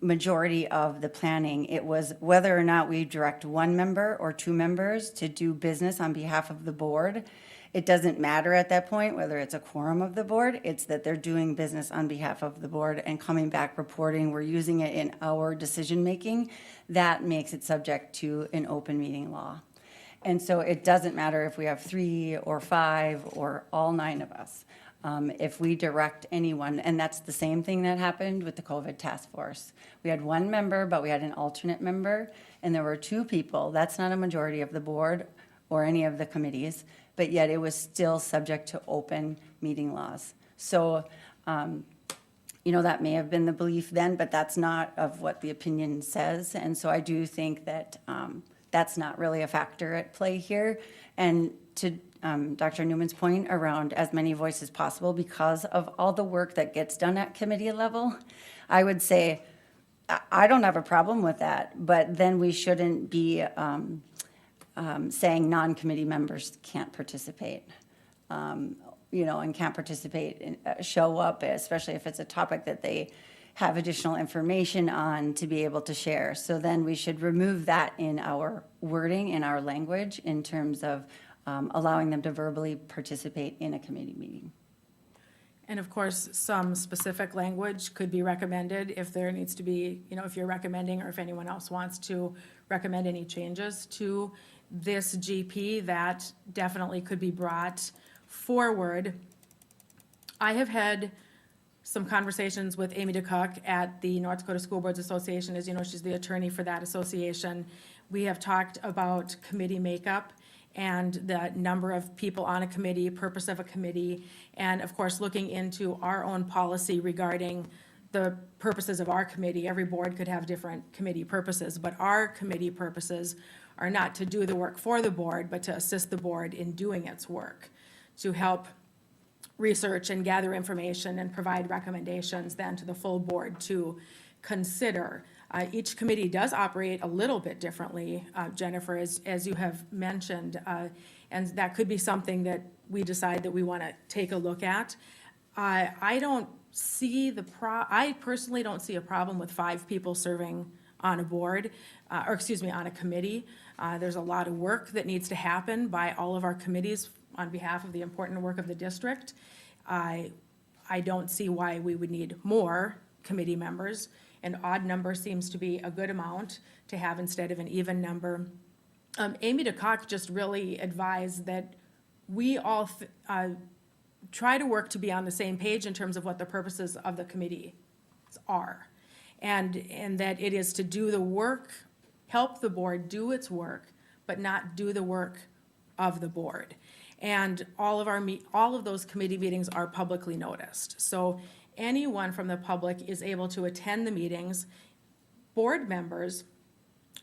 majority of the planning. It was whether or not we direct 1 member or 2 members to do business on behalf of the board. It doesn't matter at that point whether it's a quorum of the board. It's that they're doing business on behalf of the board and coming back reporting. We're using it in our decision making. That makes it subject to an open meeting law. And so it doesn't matter if we have 3 or 5 or all 9 of us. If we direct anyone, and that's the same thing that happened with the COVID task force. We had 1 member, but we had an alternate member, and there were 2 people. That's not a majority of the board or any of the committees, but yet it was still subject to open meeting laws. So, that may have been the belief then, but that's not of what the opinion says. And so I do think that that's not really a factor at play here. And to Dr. Newman's point around as many voices possible because of all the work that gets done at committee level, I would say I don't have a problem with that, but then we shouldn't be saying non-committee members can't participate, and can't participate and show up, especially if it's a topic that they have additional information on to be able to share. So then we should remove that in our wording, in our language, in terms of allowing them to verbally participate in a committee meeting. And of course, some specific language could be recommended if there needs to be, if you're recommending or if anyone else wants to recommend any changes to this GP, that definitely could be brought forward. I have had some conversations with Amy DeCook at the North Dakota School Boards Association. As you know, she's the attorney for that association. We have talked about committee makeup and the number of people on a committee, purpose of a committee, and of course, looking into our own policy regarding the purposes of our committee. Every board could have different committee purposes, but our committee purposes are not to do the work for the board, but to assist the board in doing its work, to help research and gather information and provide recommendations then to the full board to consider. Each committee does operate a little bit differently, Jennifer, as you have mentioned, and that could be something that we decide that we want to take a look at. I don't see I personally don't see a problem with 5 people serving on a board, on a committee. There's a lot of work that needs to happen by all of our committees on behalf of the important work of the district. I don't see why we would need more committee members. An odd number seems to be a good amount to have instead of an even number. Amy DeCock just really advised that we all try to work to be on the same page in terms of what the purposes of the committee are. And that it is to do the work, help the board do its work, but not do the work of the board. And all of those committee meetings are publicly noticed. So anyone from the public is able to attend the meetings. Board members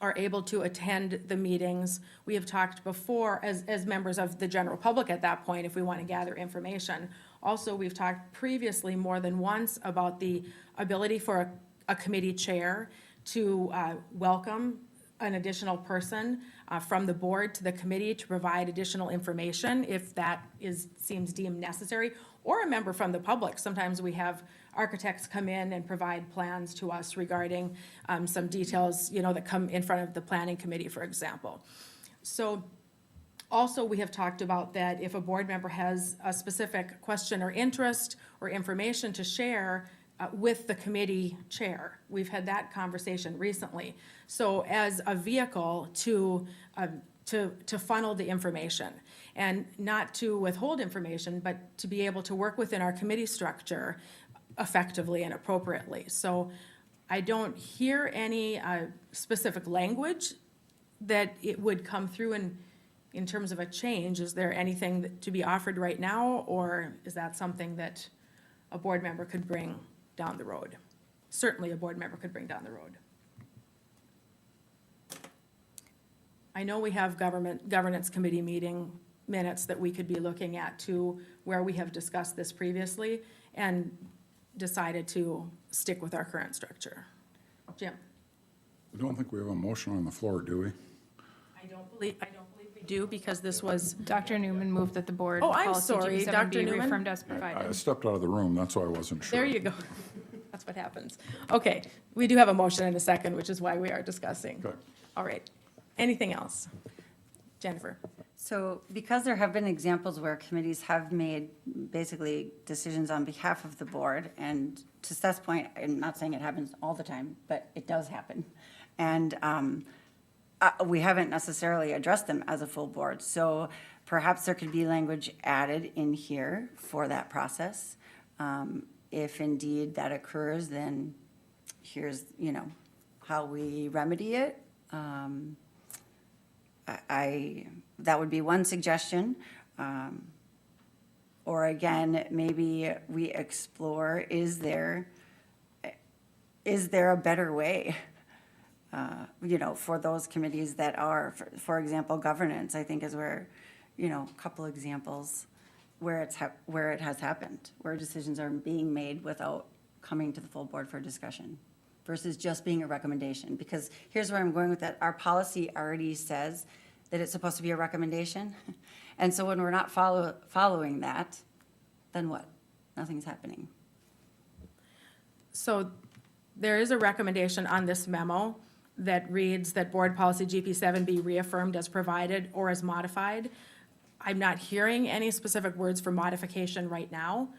are able to attend the meetings. We have talked before as members of the general public at that point, if we want to gather information. Also, we've talked previously more than once about the ability for a committee chair to welcome an additional person from the board to the committee to provide additional information if that seems deemed necessary, or a member from the public. Sometimes we have architects come in and provide plans to us regarding some details, that come in front of the planning committee, for example. So also, we have talked about that if a board member has a specific question or interest or information to share with the committee chair. We've had that conversation recently. So as a vehicle to funnel the information, and not to withhold information, but to be able to work within our committee structure effectively and appropriately. So I don't hear any specific language that it would come through in terms of a change. Is there anything to be offered right now, or is that something that a board member could bring down the road? Certainly a board member could bring down the road. I know we have governance committee meeting minutes that we could be looking at too, where we have discussed this previously and decided to stick with our current structure. Jim? I don't think we have a motion on the floor, do we? I don't believe we do, because this was, Dr. Newman moved that the board Oh, I'm policy sorry, 27 Dr. be Newman? reaffirmed as I provided. stepped out of the room, that's why I wasn't sure. there you go. That's what happens. Okay, we do have a motion in a second, which is why we are discussing. Okay. All right. Anything else? Jennifer? So because there have been examples where committees have made basically decisions on behalf of the board, and to Seth's point, I'm not saying it happens all the time, but it does happen. And we haven't necessarily addressed them as a full board. So perhaps there could be language added in here for that process. If indeed that occurs, then here's, how we remedy it. That would be one suggestion. Or again, maybe we explore, is there a better way? For those committees that are, for example, governance, I think is where, a couple examples where it has happened, where decisions are being made without coming to the full board for discussion versus just being a recommendation. Because here's where I'm going with that. Our policy already says that it's supposed to be a recommendation. And so when we're not following that, then what? Nothing's happening. So there is a recommendation on this memo that reads that board policy GP7 be reaffirmed as provided or as modified. I'm not hearing any specific words for modification right now.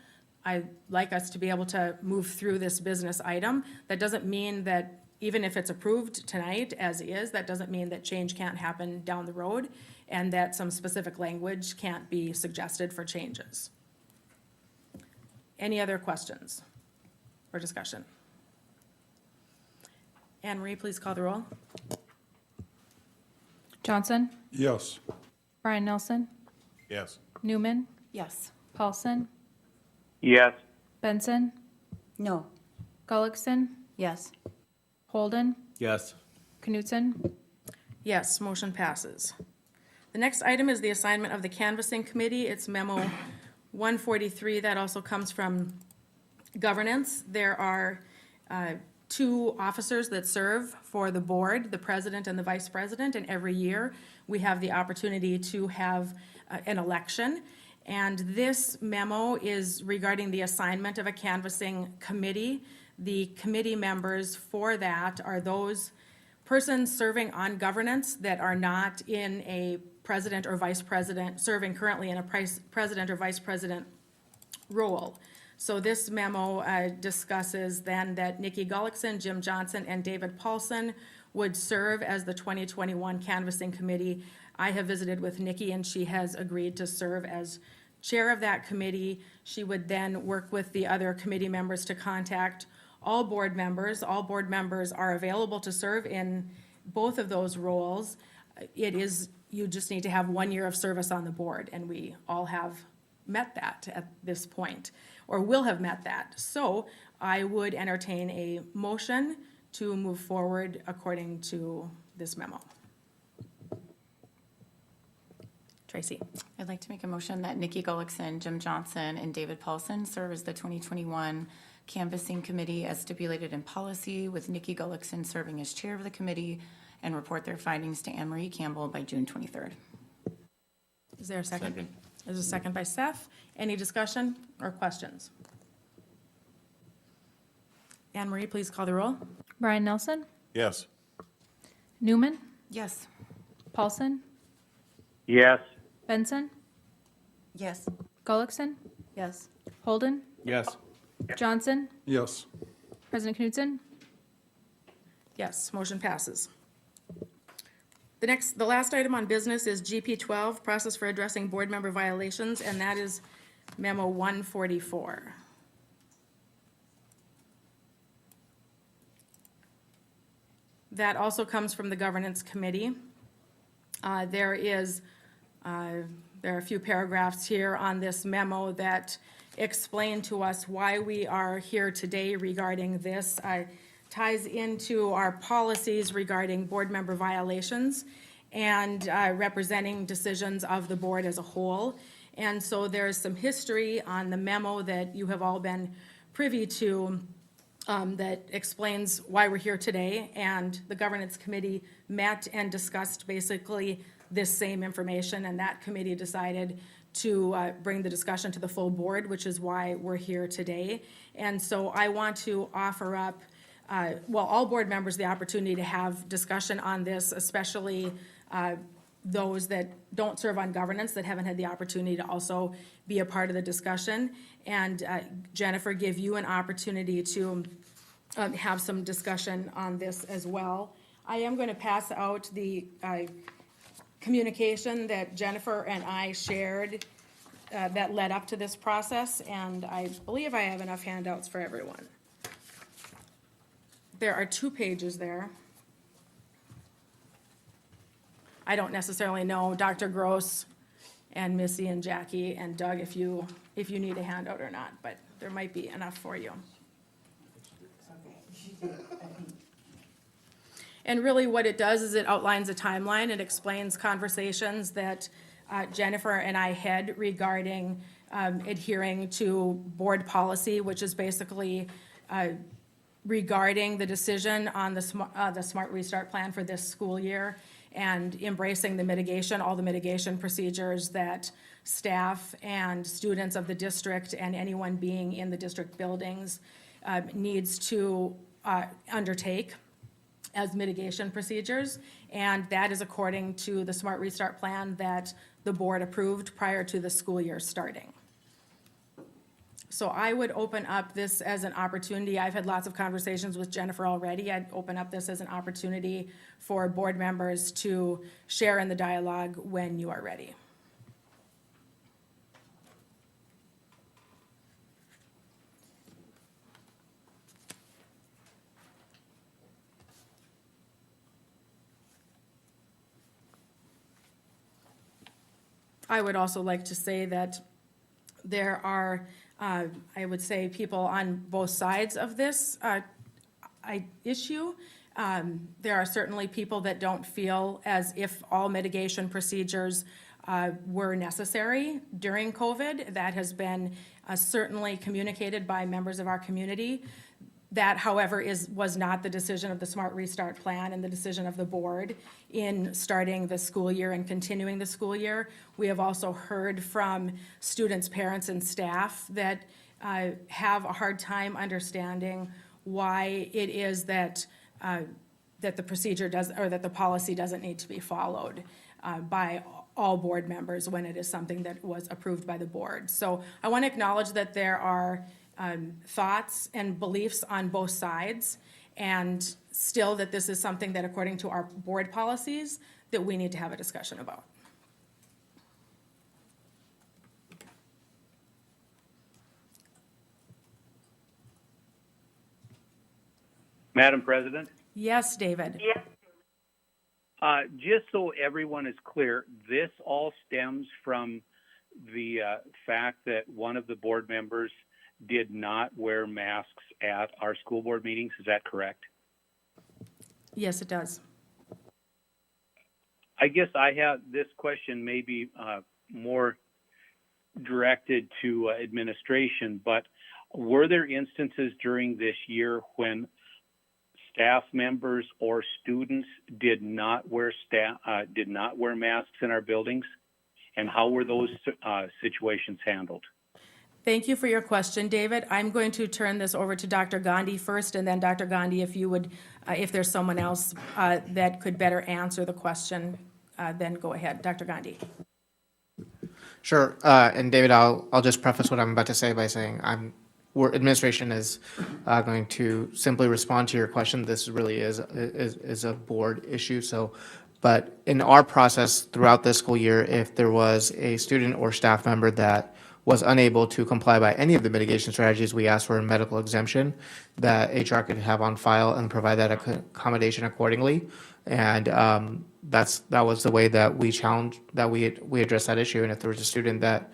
I'd like us to be able to move through this business item. That doesn't mean that even if it's approved tonight as is, that doesn't mean that change can't happen down the road and that some specific language can't be suggested for changes. Any other questions or discussion? Anne Marie, please call the roll. Johnson? Yes. Brian Nelson? Yes. Newman? Yes. Paulson? Yes. Benson? No. Gullickson? Yes. Holden? Yes. Knutson? Yes, motion passes. The next item is the assignment of the canvassing committee. It's memo 143. That also comes from governance. There are two officers that serve for the board, the president and the vice president, and every year we have the opportunity to have an election. And this memo is regarding the assignment of a canvassing committee. The committee members for that are those persons serving on governance that are not in a president or vice president, serving currently in a president or vice president role. So this memo discusses then that Nikki Gullickson, Jim Johnson, and David Paulson would serve as the 2021 canvassing committee. I have visited with Nikki and she has agreed to serve as chair of that committee. She would then work with the other committee members to contact all board members. All board members are available to serve in both of those roles. It is you just need to have 1 year of service on the board, and we all have met that at this point, or will have met that. So I would entertain a motion to move forward according to this memo. Tracy? I'd like to make a motion that Nikki Gullickson, Jim Johnson, and David Paulson serve as the 2021 Canvassing Committee as stipulated in policy, with Nikki Gullickson serving as chair of the committee, and report their findings to Anne Marie Campbell by June 23rd. Is there a second? Second. There's a second by Seth. Any discussion or questions? Anne Marie, please call the roll. Brian Nelson, Yes. Newman, Yes. Paulson, Yes. Benson, Yes. Gullickson, Yes. Holden, Yes. Johnson, Yes. President Knudsen. Yes, motion passes. The last item on business is GP 12, process for addressing board member violations, and that is memo 144. That also comes from the governance committee. There are a few paragraphs here on this memo that explain to us why we are here today regarding this. Ties into our policies regarding board member violations and representing decisions of the board as a whole. And so there's some history on the memo that you have all been privy to that explains why we're here today. And the governance committee met and discussed basically this same information, and that committee decided to bring the discussion to the full board, which is why we're here today. And so I want to offer up all board members the opportunity to have discussion on this, especially those that don't serve on governance, that haven't had the opportunity to also be a part of the discussion. And Jennifer, give you an opportunity to have some discussion on this as well. I am going to pass out the communication that Jennifer and I shared that led up to this process, and I believe I have enough handouts for everyone. There are 2 pages there. I don't necessarily know Dr. Gross and Missy and Jackie and Doug if you need a handout or not, but there might be enough for you. And really what it does is it outlines a timeline. It explains conversations that Jennifer and I had regarding adhering to board policy, which is basically regarding the decision on the Smart Restart Plan for this school year and embracing the mitigation, all the mitigation procedures that staff and students of the district and anyone being in the district buildings needs to undertake as mitigation procedures. And that is according to the Smart Restart Plan that the board approved prior to the school year starting. So I would open up this as an opportunity. I've had lots of conversations with Jennifer already. I'd open up this as an opportunity for board members to share in the dialogue when you are ready. I would also like to say that there are, I would say, people on both sides of this issue. There are certainly people that don't feel as if all mitigation procedures were necessary during COVID. That has been certainly communicated by members of our community. That, however, was not the decision of the Smart Restart Plan and the decision of the board in starting the school year and continuing the school year. We have also heard from students, parents, and staff that have a hard time understanding why it is that the procedure does, or that the policy doesn't need to be followed by all board members when it is something that was approved by the board. So I want to acknowledge that there are thoughts and beliefs on both sides, and still that this is something that, according to our board policies, that we need to have a discussion about. Madam President? Yes, David? Just so everyone is clear, this all stems from the fact that one of the board members did not wear masks at our school board meetings. Is that correct? Yes, it does. I guess I have this question maybe more directed to administration, but were there instances during this year when staff members or students did not wear masks in our buildings, and how were those situations handled? Thank you for your question, David. I'm going to turn this over to Dr. Gandhi first, and then Dr. Gandhi, if you would, if there's someone else that could better answer the question, then go ahead. Dr. Gandhi. Sure, and David, I'll just preface what I'm about to say by saying administration is going to simply respond to your question. This really is a board issue. So, but in our process throughout this school year, if there was a student or staff member that was unable to comply by any of the mitigation strategies, we asked for a medical exemption that HR could have on file and provide that accommodation accordingly. And that was the way that we addressed that issue. And if there was a student that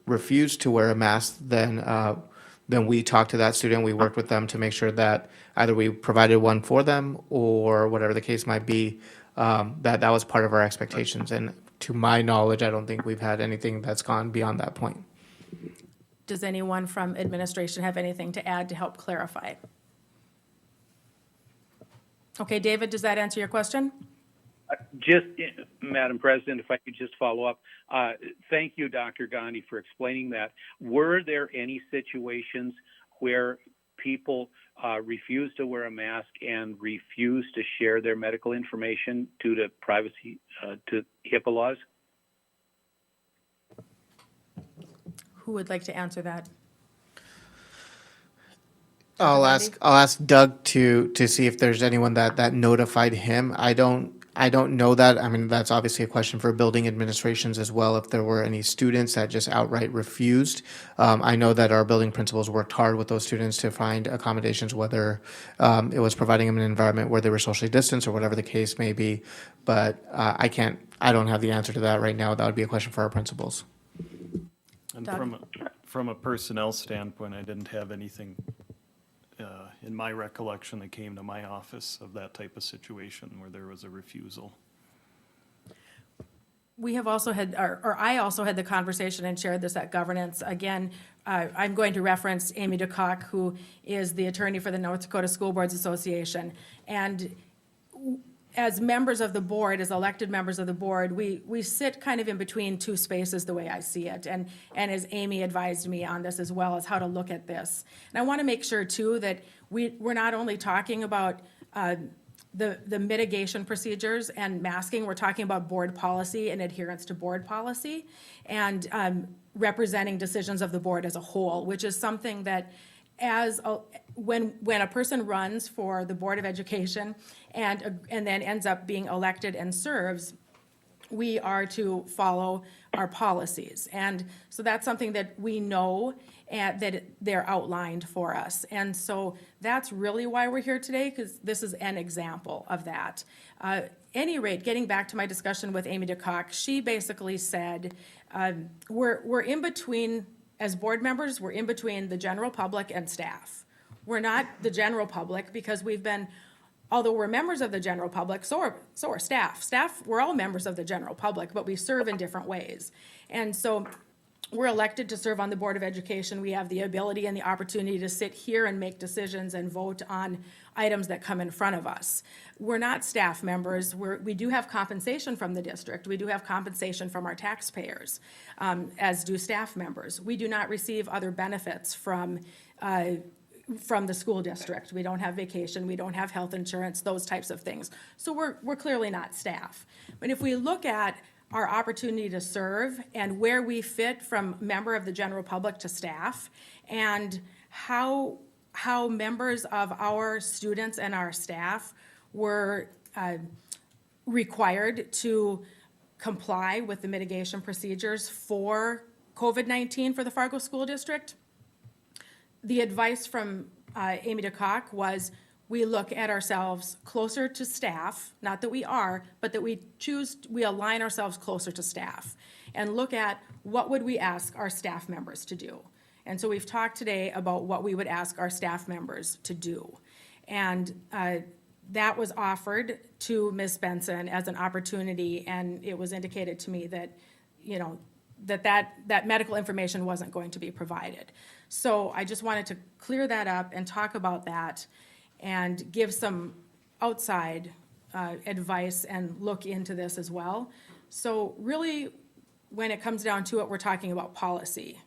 refused to wear a mask, then we talked to that student. We worked with them to make sure that either we provided one for them or whatever the case might be. That was part of our expectations. And to my knowledge, I don't think we've had anything that's gone beyond that point. Does anyone from administration have anything to add to help clarify? Okay, David, does that answer your question? Just, Madam President, if I could just follow up. Thank you, Dr. Gandhi, for explaining that. Were there any situations where people refused to wear a mask and refused to share their medical information due to privacy, to HIPAA laws? Who would like to answer that? I'll ask Doug to see if there's anyone that notified him. I don't know that. I mean, that's obviously a question for building administrations as well, if there were any students that just outright refused. I know that our building principals worked hard with those students to find accommodations, whether it was providing them an environment where they were socially distanced or whatever the case may be. But I don't have the answer to that right now. That would be a question for our principals. And from a personnel standpoint, I didn't have anything in my recollection that came to my office of that type of situation where there was a refusal. We have also had, or I also had the conversation and shared this at governance. Again, I'm going to reference Amy DeCock, who is the attorney for the North Dakota School Boards Association. And as members of the board, as elected members of the board, we sit kind of in between two spaces the way I see it. And as Amy advised me on this as well, as how to look at this. And I want to make sure too that we're not only talking about the mitigation procedures and masking, we're talking about board policy and adherence to board policy and representing decisions of the board as a whole, which is something that when a person runs for the Board of Education and then ends up being elected and serves, we are to follow our policies. And so that's something that we know and that they're outlined for us. And so that's really why we're here today, because this is an example of that. Any rate, getting back to my discussion with Amy DeCock, she basically said, we're in between, as board members, we're in between the general public and staff. We're not the general public because although we're members of the general public, so are staff. Staff, we're all members of the general public, but we serve in different ways. And so we're elected to serve on the Board of Education. We have the ability and the opportunity to sit here and make decisions and vote on items that come in front of us. We're not staff members. We do have compensation from the district. We do have compensation from our taxpayers, as do staff members. We do not receive other benefits from the school district. We don't have vacation, we don't have health insurance, those types of things. So we're clearly not staff. But if we look at our opportunity to serve and where we fit from member of the general public to staff and how members of our students and our staff were required to comply with the mitigation procedures for COVID-19 for the Fargo School District, the advice from Amy DeCock was we look at ourselves closer to staff, not that we are, but that we align ourselves closer to staff and look at what would we ask our staff members to do. And so we've talked today about what we would ask our staff members to do. And that was offered to Ms. Benson as an opportunity, and it was indicated to me that, you know, that medical information wasn't going to be provided. So I just wanted to clear that up and talk about that and give some outside advice and look into this as well. So really, when it comes down to it, we're talking about policy.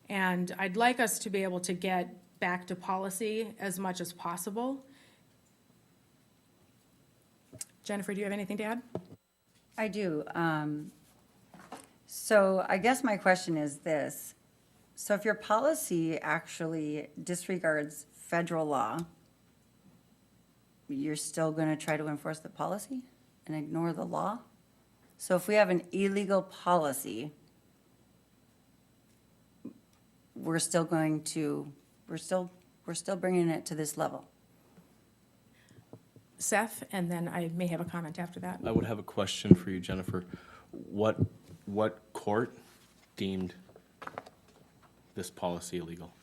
And I'd like us to be able to get back to policy as much as possible. Jennifer, do you have anything to add? I do. So I guess my question is this. So if your policy actually disregards federal law, you're still going to try to enforce the policy and ignore the law? So if we have an illegal policy, we're still bringing it to this level. Seth, and then I may have a comment after that. I would have a question for you, Jennifer. What court deemed this policy illegal?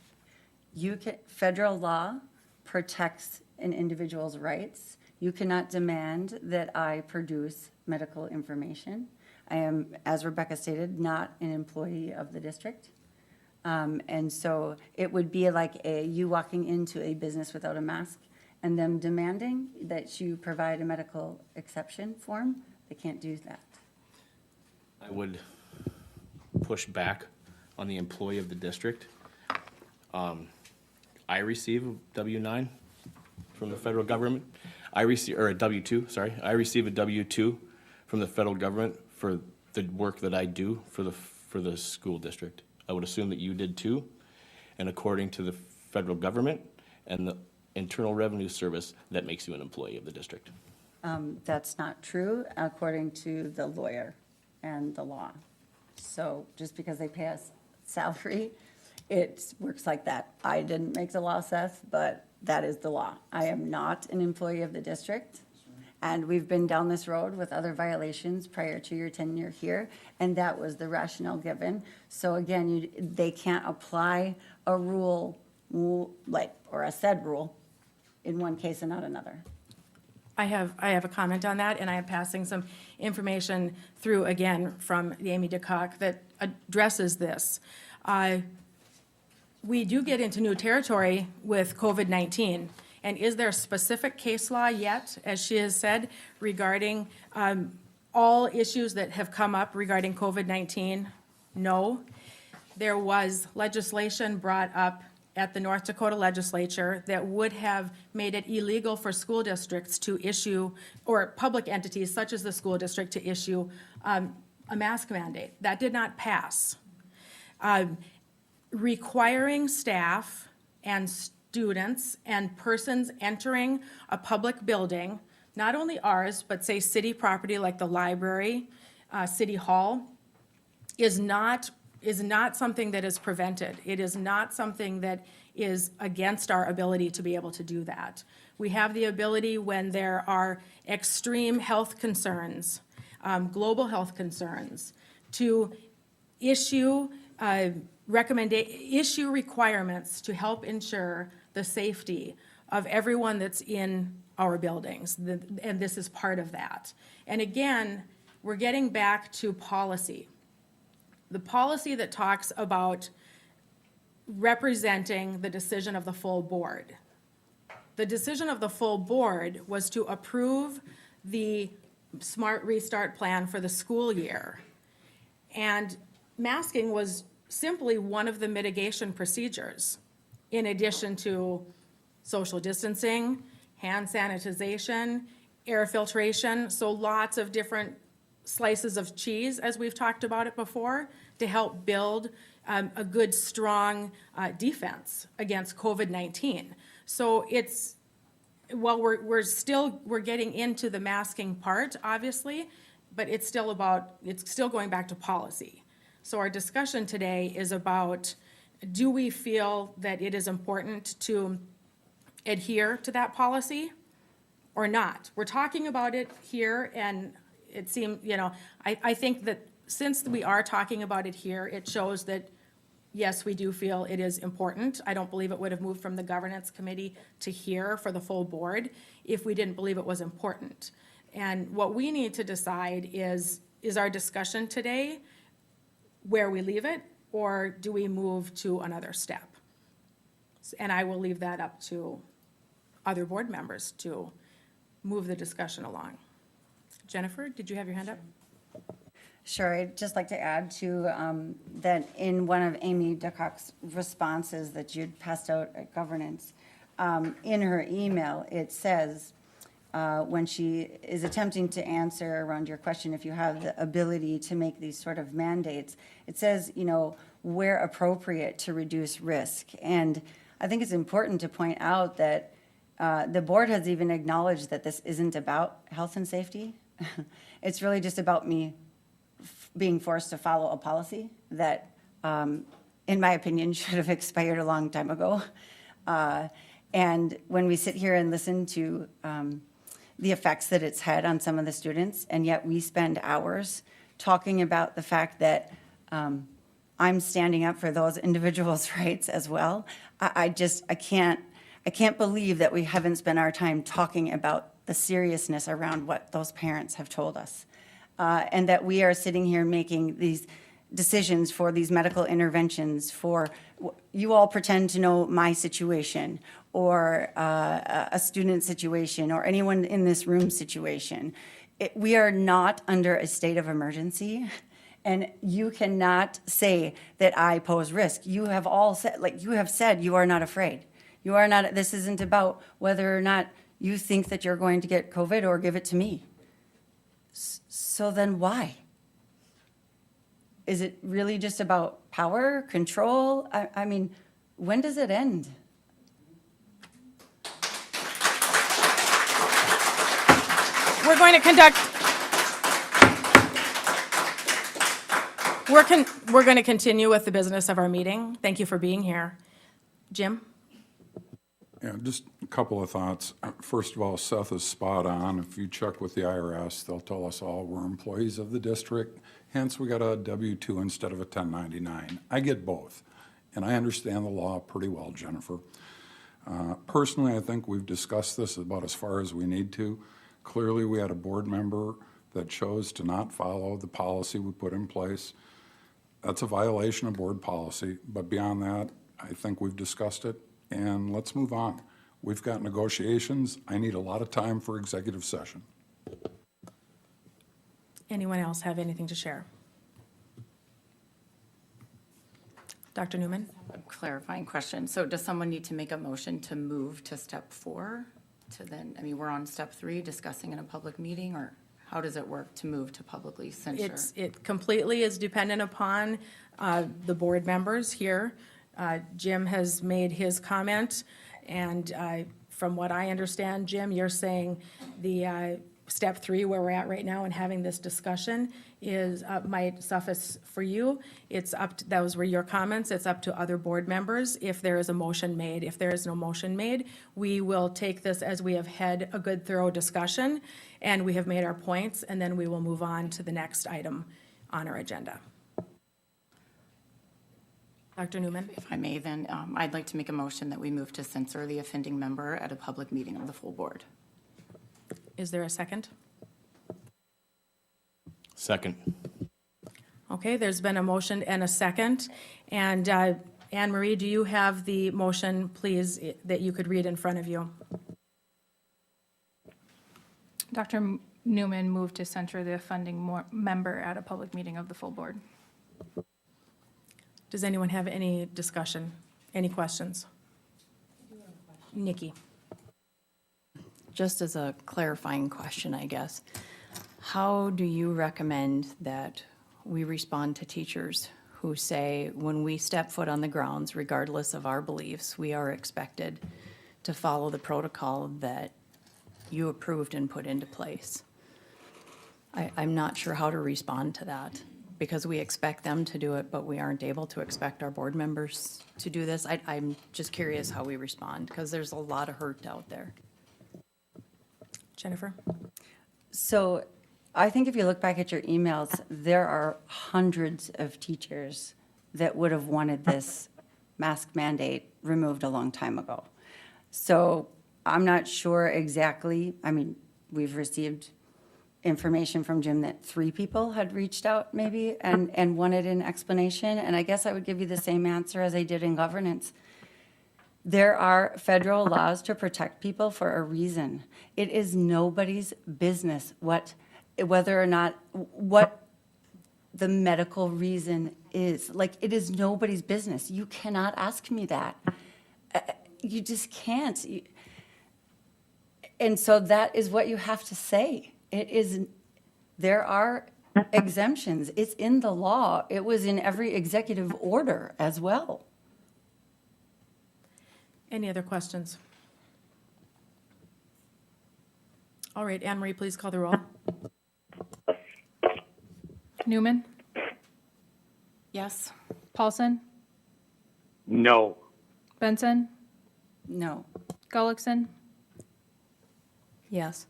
Federal law protects an individual's rights. You cannot demand that I produce medical information. I am, as Rebecca stated, not an employee of the district. And so it would be like you walking into a business without a mask and them demanding that you provide a medical exception form. They can't do that. I would push back on the employee of the district. I receive a W-9 from the federal government. Or a W-2, sorry. I receive a W-2 from the federal government for the work that I do for the school district. I would assume that you did too. And according to the federal government and the Internal Revenue Service, that makes you an employee of the district. That's not true according to the lawyer and the law. So just because they pay us salary, it works like that. I didn't make the law, Seth, but that is the law. I am not an employee of the district. And we've been down this road with other violations prior to your tenure here, and that was the rationale given. So again, they can't apply a rule, or a said rule, in one case and not another. I have a comment on that, and I am passing some information through again from Amy DeCock that addresses this. We do get into new territory with COVID-19. And is there specific case law yet, as she has said, regarding all issues that have come up regarding COVID-19? No. There was legislation brought up at the North Dakota legislature that would have made it illegal for school districts to issue, or public entities such as the school district to issue a mask mandate. That did not pass. Requiring staff and students and persons entering a public building, not only ours, but say city property like the library, city hall, is not something that is prevented. It is not something that is against our ability to be able to do that. We have the ability when there are extreme health concerns, global health concerns, to issue requirements to help ensure the safety of everyone that's in our buildings, and this is part of that. And again, we're getting back to policy. The policy that talks about representing the decision of the full board. The decision of the full board was to approve the Smart Restart Plan for the school year. And masking was simply one of the mitigation procedures, in addition to social distancing, hand sanitization, air filtration, so lots of different slices of cheese, as we've talked about it before, to help build a good, strong defense against COVID-19. So it's, well, we're getting into the masking part, obviously, but it's still going back to policy. So our discussion today is about, do we feel that it is important to adhere to that policy or not. We're talking about it here, and it seemed, I think that since we are talking about it here, it shows that, yes, we do feel it is important. I don't believe it would have moved from the governance committee to here for the full board if we didn't believe it was important. And what we need to decide is our discussion today where we leave it, or do we move to another step? And I will leave that up to other board members to move the discussion along. Jennifer, did you have your hand up? Sure, I'd just like to add to that in one of Amy DeCock's responses that you'd passed out at governance, in her email, it says, when she is attempting to answer around your question, if you have the ability to make these sort of mandates, it says, where appropriate to reduce risk. And I think it's important to point out that the board has even acknowledged that this isn't about health and safety. It's really just about me being forced to follow a policy that, in my opinion, should have expired a long time ago. And when we sit here and listen to the effects that it's had on some of the students, and yet we spend hours talking about the fact that I'm standing up for those individuals' rights as well. I can't believe that we haven't spent our time talking about the seriousness around what those parents have told us. And that we are sitting here making these decisions for these medical interventions for, you all pretend to know my situation or a student situation or anyone in this room situation. We are not under a state of emergency, and you cannot say that I pose risk. You have all said, you have said, you are not afraid. You are not, this isn't about whether or not you think that you're going to get COVID or give it to me. So then why? Is it really just about power, control? I mean, when does it end? We're going to conduct, we're going to continue with the business of our meeting. Thank you for being here. Jim? Yeah, just a couple of thoughts. First of all, Seth is spot on. If you check with the IRS, they'll tell us all we're employees of the district, hence we got a W-2 instead of a 1099. I get both, and I understand the law pretty well, Jennifer. Personally, I think we've discussed this about as far as we need to. Clearly, we had a board member that chose to not follow the policy we put in place. That's a violation of board policy, but beyond that, I think we've discussed it, and let's move on. We've got negotiations. I need a lot of time for executive session. Anyone else have anything to share? Dr. Newman? A clarifying question. So does someone need to make a motion to move to step 4? To then, we're on step 3, discussing in a public meeting, or how does it work to move to publicly censure? It completely is dependent upon the board members here. Jim has made his comment, and from what I understand, Jim, you're saying the step 3, where we're at right now and having this discussion, is might suffice for you. It's up to, those were your comments. It's up to other board members if there is a motion made. If there is no motion made, we will take this as we have had a good, thorough discussion, and we have made our points, and then we will move on to the next item on our agenda. Dr. Newman? If I may, then, I'd like to make a motion that we move to censor the offending member at a public meeting of the full board. Is there a second? Second. Okay, there's been a motion and a second. And Anne Marie, do you have the motion, please, that you could read in front of you? Dr. Newman moved to censure the offending member at a public meeting of the full board. Does anyone have any discussion, any questions? Nikki? Just as a clarifying question, I guess, how do you recommend that we respond to teachers who say, when we step foot on the grounds, regardless of our beliefs, we are expected to follow the protocol that you approved and put into place? I'm not sure how to respond to that. because we expect them to do it, but we aren't able to expect our board members to do this? I'm just curious how we respond, because there's a lot of hurt out there. Jennifer? So I think if you look back at your emails, there are hundreds of teachers that would have wanted this mask mandate removed a long time ago. So I'm not sure exactly, I mean, we've received information from Jim that 3 people had reached out maybe and wanted an explanation, and I guess I would give you the same answer as I did in governance. There are federal laws to protect people for a reason. It is nobody's business whether or not, what the medical reason is. Like, it is nobody's business. You cannot ask me that. You just can't. And so that is what you have to say. It is, there are exemptions. It's in the law. It was in every executive order as well. Any other questions? All right, Anne Marie, please call the roll. Newman, Yes? Paulson, No. Benson, No. Gullickson, Yes.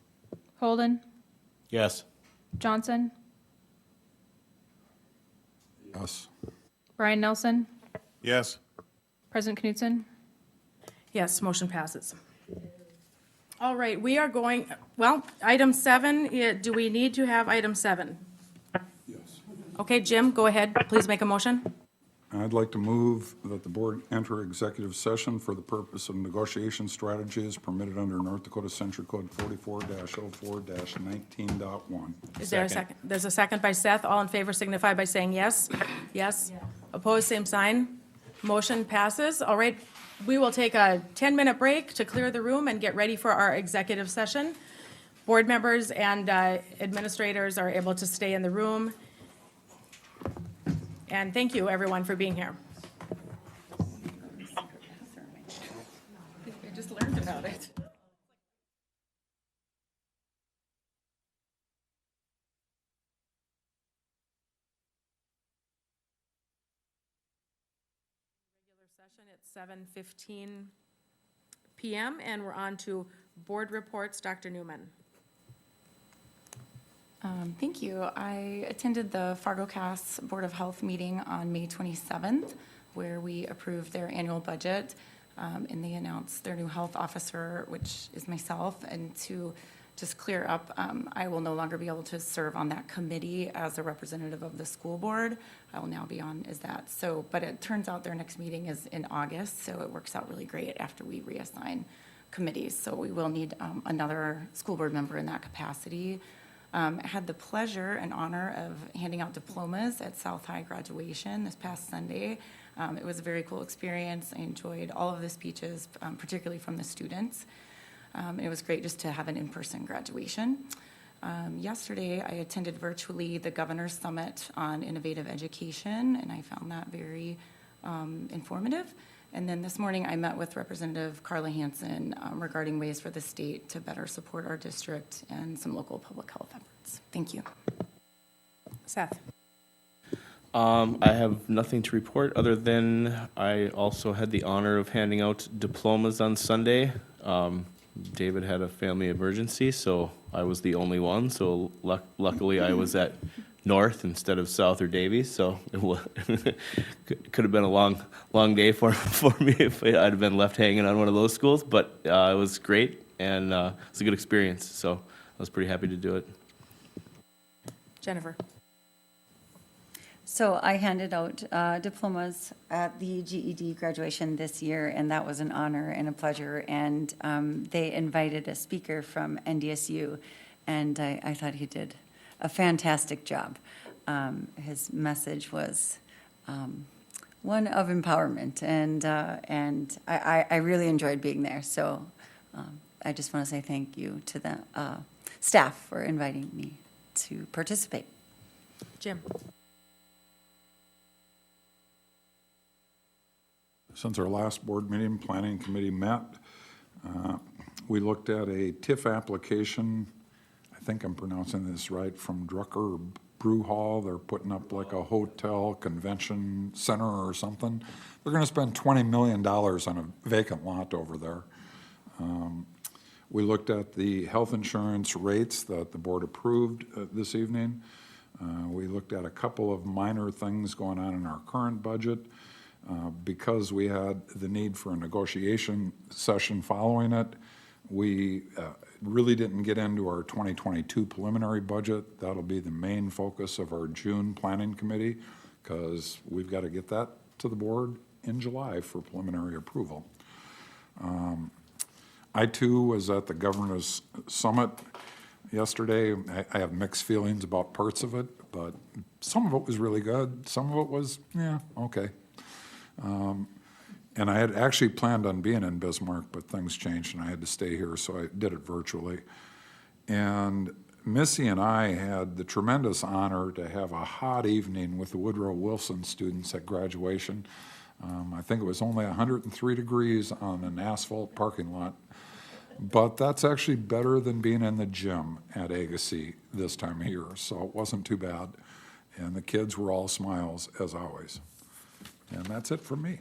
Holden, Yes. Johnson, Yes. Brian Nelson, Yes. President Knutson. Yes, motion passes. All right, we are going, well, item 7, do we need to have item 7? Yes. Okay, Jim, go ahead, please make a motion. I'd like to move that the board enter executive session for the purpose of negotiation strategies permitted under North Dakota Century Code 44-04-19.1. Is there a second? There's a second by Seth. All in favor signify by saying yes. Yes. Opposed, same sign. Motion passes. All right, we will take a 10-minute break to clear the room and get ready for our executive session. Board members and administrators are able to stay in the room. And thank you, everyone, for being here. I just learned about it. Session at 7:15 PM, and we're on to board reports. Dr. Newman. Thank you. I attended the Fargo CAS Board of Health meeting on May 27th, where we approved their annual budget, and they announced their new health officer, which is myself, and to just clear up, I will no longer be able to serve on that committee as a representative of the school board. I will now be on as that. So, but it turns out their next meeting is in August, so it works out really great after we reassign committees. So we will need another school board member in that capacity. I had the pleasure and honor of handing out diplomas at South High graduation this past Sunday. It was a very cool experience. I enjoyed all of the speeches, particularly from the students. It was great just to have an in-person graduation. Yesterday, I attended virtually the Governor's Summit on Innovative Education, and I found that very informative. And then this morning, I met with Representative Carla Hansen regarding ways for the state to better support our district and some local public health efforts. Thank you. Seth. I have nothing to report other than I also had the honor of handing out diplomas on Sunday. David had a family emergency, so I was the only one. So luckily, I was at North instead of South or Davies. So it could have been a long day for me if I'd have been left hanging on one of those schools. But it was great, and it was a good experience. So I was pretty happy to do it. Jennifer. So I handed out diplomas at the GED graduation this year, and that was an honor and a pleasure. And they invited a speaker from NDSU, and I thought he did a fantastic job. His message was one of empowerment, and I really enjoyed being there. So I just want to say thank you to the staff for inviting me to participate. Jim. Since our last board meeting, Planning Committee met. We looked at a TIF application, I think I'm pronouncing this right, from Drucker brew hall. They're putting up like a hotel convention center or something. They're gonna spend $20 million on a vacant lot over there. We looked at the health insurance rates that the board approved this evening. We looked at a couple of minor things going on in our current budget. Because we had the need for a negotiation session following it, we really didn't get into our 2022 preliminary budget. That'll be the main focus of our June planning committee, because we've got to get that to the board in July for preliminary approval. I too was at the Governor's Summit yesterday. I have mixed feelings about parts of it, but some of it was really good. Some of it was, yeah, okay. And I had actually planned on being in Bismarck, but things changed and I had to stay here, so I did it virtually. And Missy and I had the tremendous honor to have a hot evening with the Woodrow Wilson students at graduation. I think it was only 103 degrees on an asphalt parking lot, but that's actually better than being in the gym at Agassiz this time of year, so it wasn't too bad. And the kids were all smiles, as always. And that's it for me.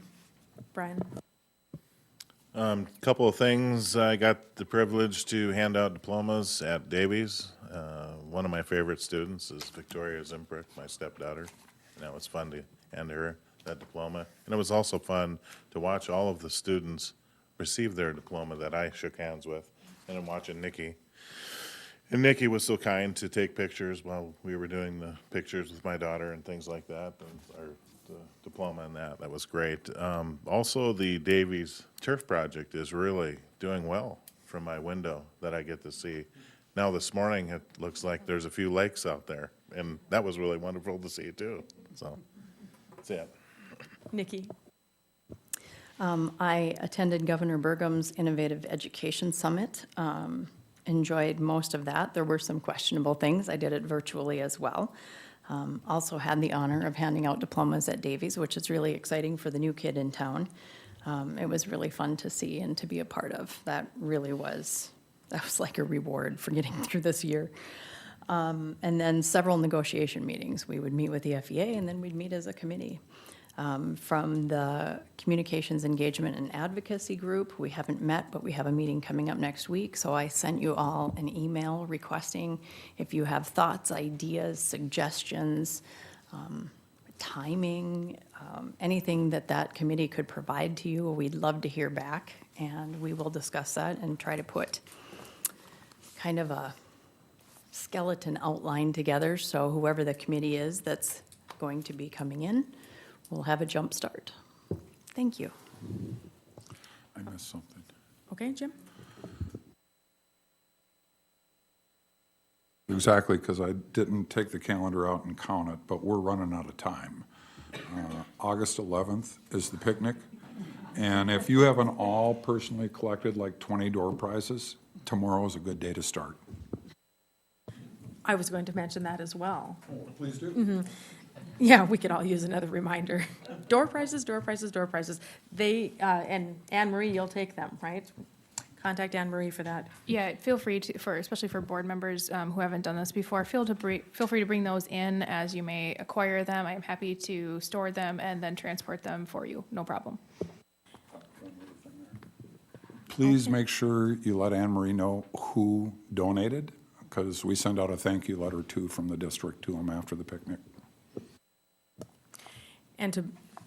Brian? Couple of things. I got the privilege to hand out diplomas at Davies. One of my favorite students is Victoria Zimbrick, my stepdaughter. And it was fun to hand her that diploma. And it was also fun to watch all of the students receive their diploma that I shook hands with. And I'm watching Nikki. And Nikki was so kind to take pictures while we were doing the pictures with my daughter and things like that. And the diploma and that was great. Also, the Davies Turf Project is really doing well from my window that I get to see. Now this morning, it looks like there's a few lakes out there, and that was really wonderful to see too. So, that's it. Nikki? I attended Governor Burgum's Innovative Education Summit. Enjoyed most of that. There were some questionable things. I did it virtually as well. Also had the honor of handing out diplomas at Davies, which is really exciting for the new kid in town. It was really fun to see and to be a part of. That was like a reward for getting through this year. And then several negotiation meetings. We would meet with the FEA and then we'd meet as a committee. From the Communications Engagement and Advocacy Group, we haven't met, but we have a meeting coming up next week. So I sent you all an email requesting if you have thoughts, ideas, suggestions, timing, anything that committee could provide to you, we'd love to hear back. And we will discuss that and try to put kind of a skeleton outline together. So whoever the committee is that's going to be coming in, we'll have a jump start. Thank you. I missed something. Okay, Jim? Exactly, because I didn't take the calendar out and count it, but we're running out of time. August 11th is the picnic, and if you haven't all personally collected like 20 door prizes, tomorrow is a good day to start. I was going to mention that as well. Oh, please do. Yeah, we could all use another reminder. Door prizes, door prizes, door prizes. They, and Anne Marie, you'll take them, right? Contact Anne Marie for that. Yeah, feel free to, especially for board members who haven't done this before, feel free to bring those in as you may acquire them. I'm happy to store them and then transport them for you, no problem. Please make sure you let Anne Marie know who donated, because we send out a thank you letter too from the district to them after the picnic. And to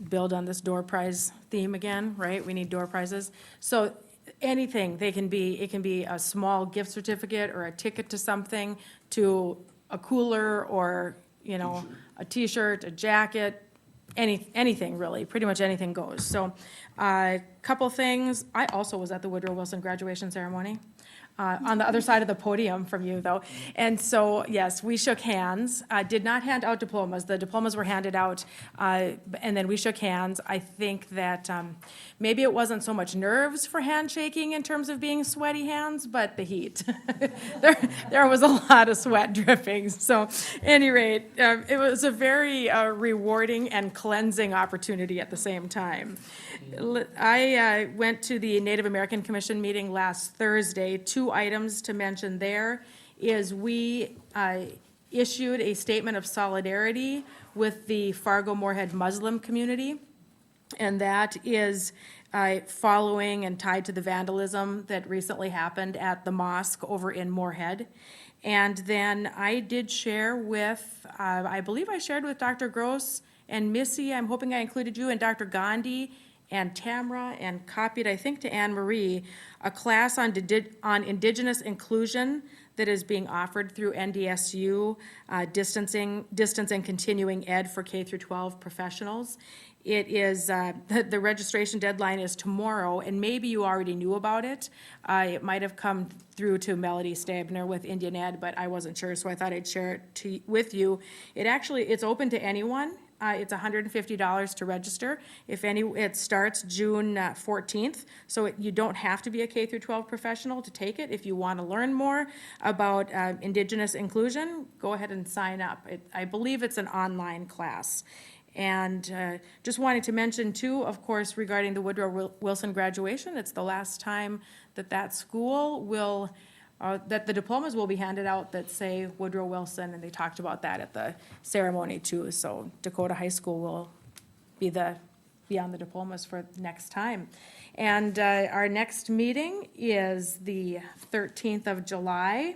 build on this door prize theme again, right? We need door prizes. So anything, it can be a small gift certificate or a ticket to something, to a cooler or, a T-shirt, a jacket, anything really, pretty much anything goes. So a couple things. I also was at the Woodrow Wilson graduation ceremony. On the other side of the podium from you, though. And so, yes, we shook hands. Did not hand out diplomas. The diplomas were handed out, and then we shook hands. I think that maybe it wasn't so much nerves for handshaking in terms of being sweaty hands, but the heat. There was a lot of sweat dripping. So, at any rate, it was a very rewarding and cleansing opportunity at the same time. I went to the Native American Commission meeting last Thursday. 2 items to mention there is we issued a statement of solidarity with the Fargo Moorhead Muslim community. And that is following and tied to the vandalism that recently happened at the mosque over in Moorhead. And then I did share with, I believe I shared with Dr. Gross and Missy, I'm hoping I included you, and Dr. Gandhi and Tamra, and copied, I think, to Anne Marie, a class on Indigenous inclusion that is being offered through NDSU, distance and continuing ed for K through 12 professionals. It is, the registration deadline is tomorrow, and maybe you already knew about it. It might have come through to Melody Stabner with Indian Ed, but I wasn't sure, so I thought I'd share it with you. It's open to anyone. It's $150 to register. It starts June 14th, so you don't have to be a K through 12 professional to take it. If you want to learn more about Indigenous inclusion, go ahead and sign up. I believe it's an online class. And just wanted to mention too, of course, regarding the Woodrow Wilson graduation, it's the last time that school will, that the diplomas will be handed out that say Woodrow Wilson, and they talked about that at the ceremony too. So Dakota High School will be on the diplomas for next time. And our next meeting is the 13th of July.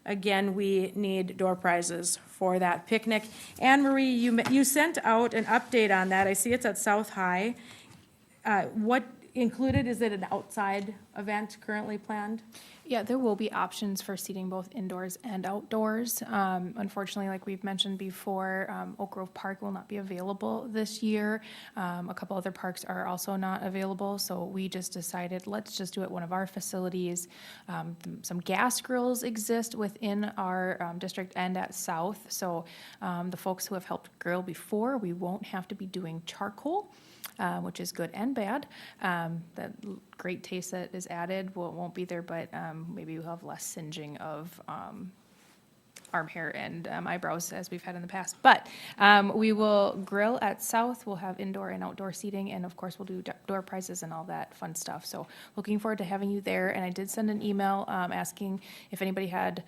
Again, we need door prizes for that picnic. Anne Marie, you sent out an update on that. I see it's at South High. What included, is it an outside event currently planned? Yeah, there will be options for seating both indoors and outdoors. Unfortunately, like we've mentioned before, Oak Grove Park will not be available this year. A couple other parks are also not available, so we just decided, let's just do it at one of our facilities. Some gas grills exist within our district and at South, so the folks who have helped grill before, we won't have to be doing charcoal. Which is good and bad. That great taste that is added won't be there, but maybe we'll have less singeing of arm hair and eyebrows as we've had in the past. But we will grill at South. We'll have indoor and outdoor seating, and of course we'll do door prizes and all that fun stuff. So looking forward to having you there. And I did send an email asking if anybody had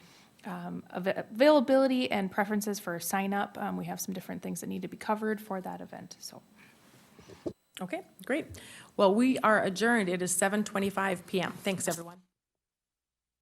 availability and preferences for a sign up. We have some different things that need to be covered for that event. So. Okay, great. Well, we are adjourned. It is 7:25 PM. Thanks, everyone.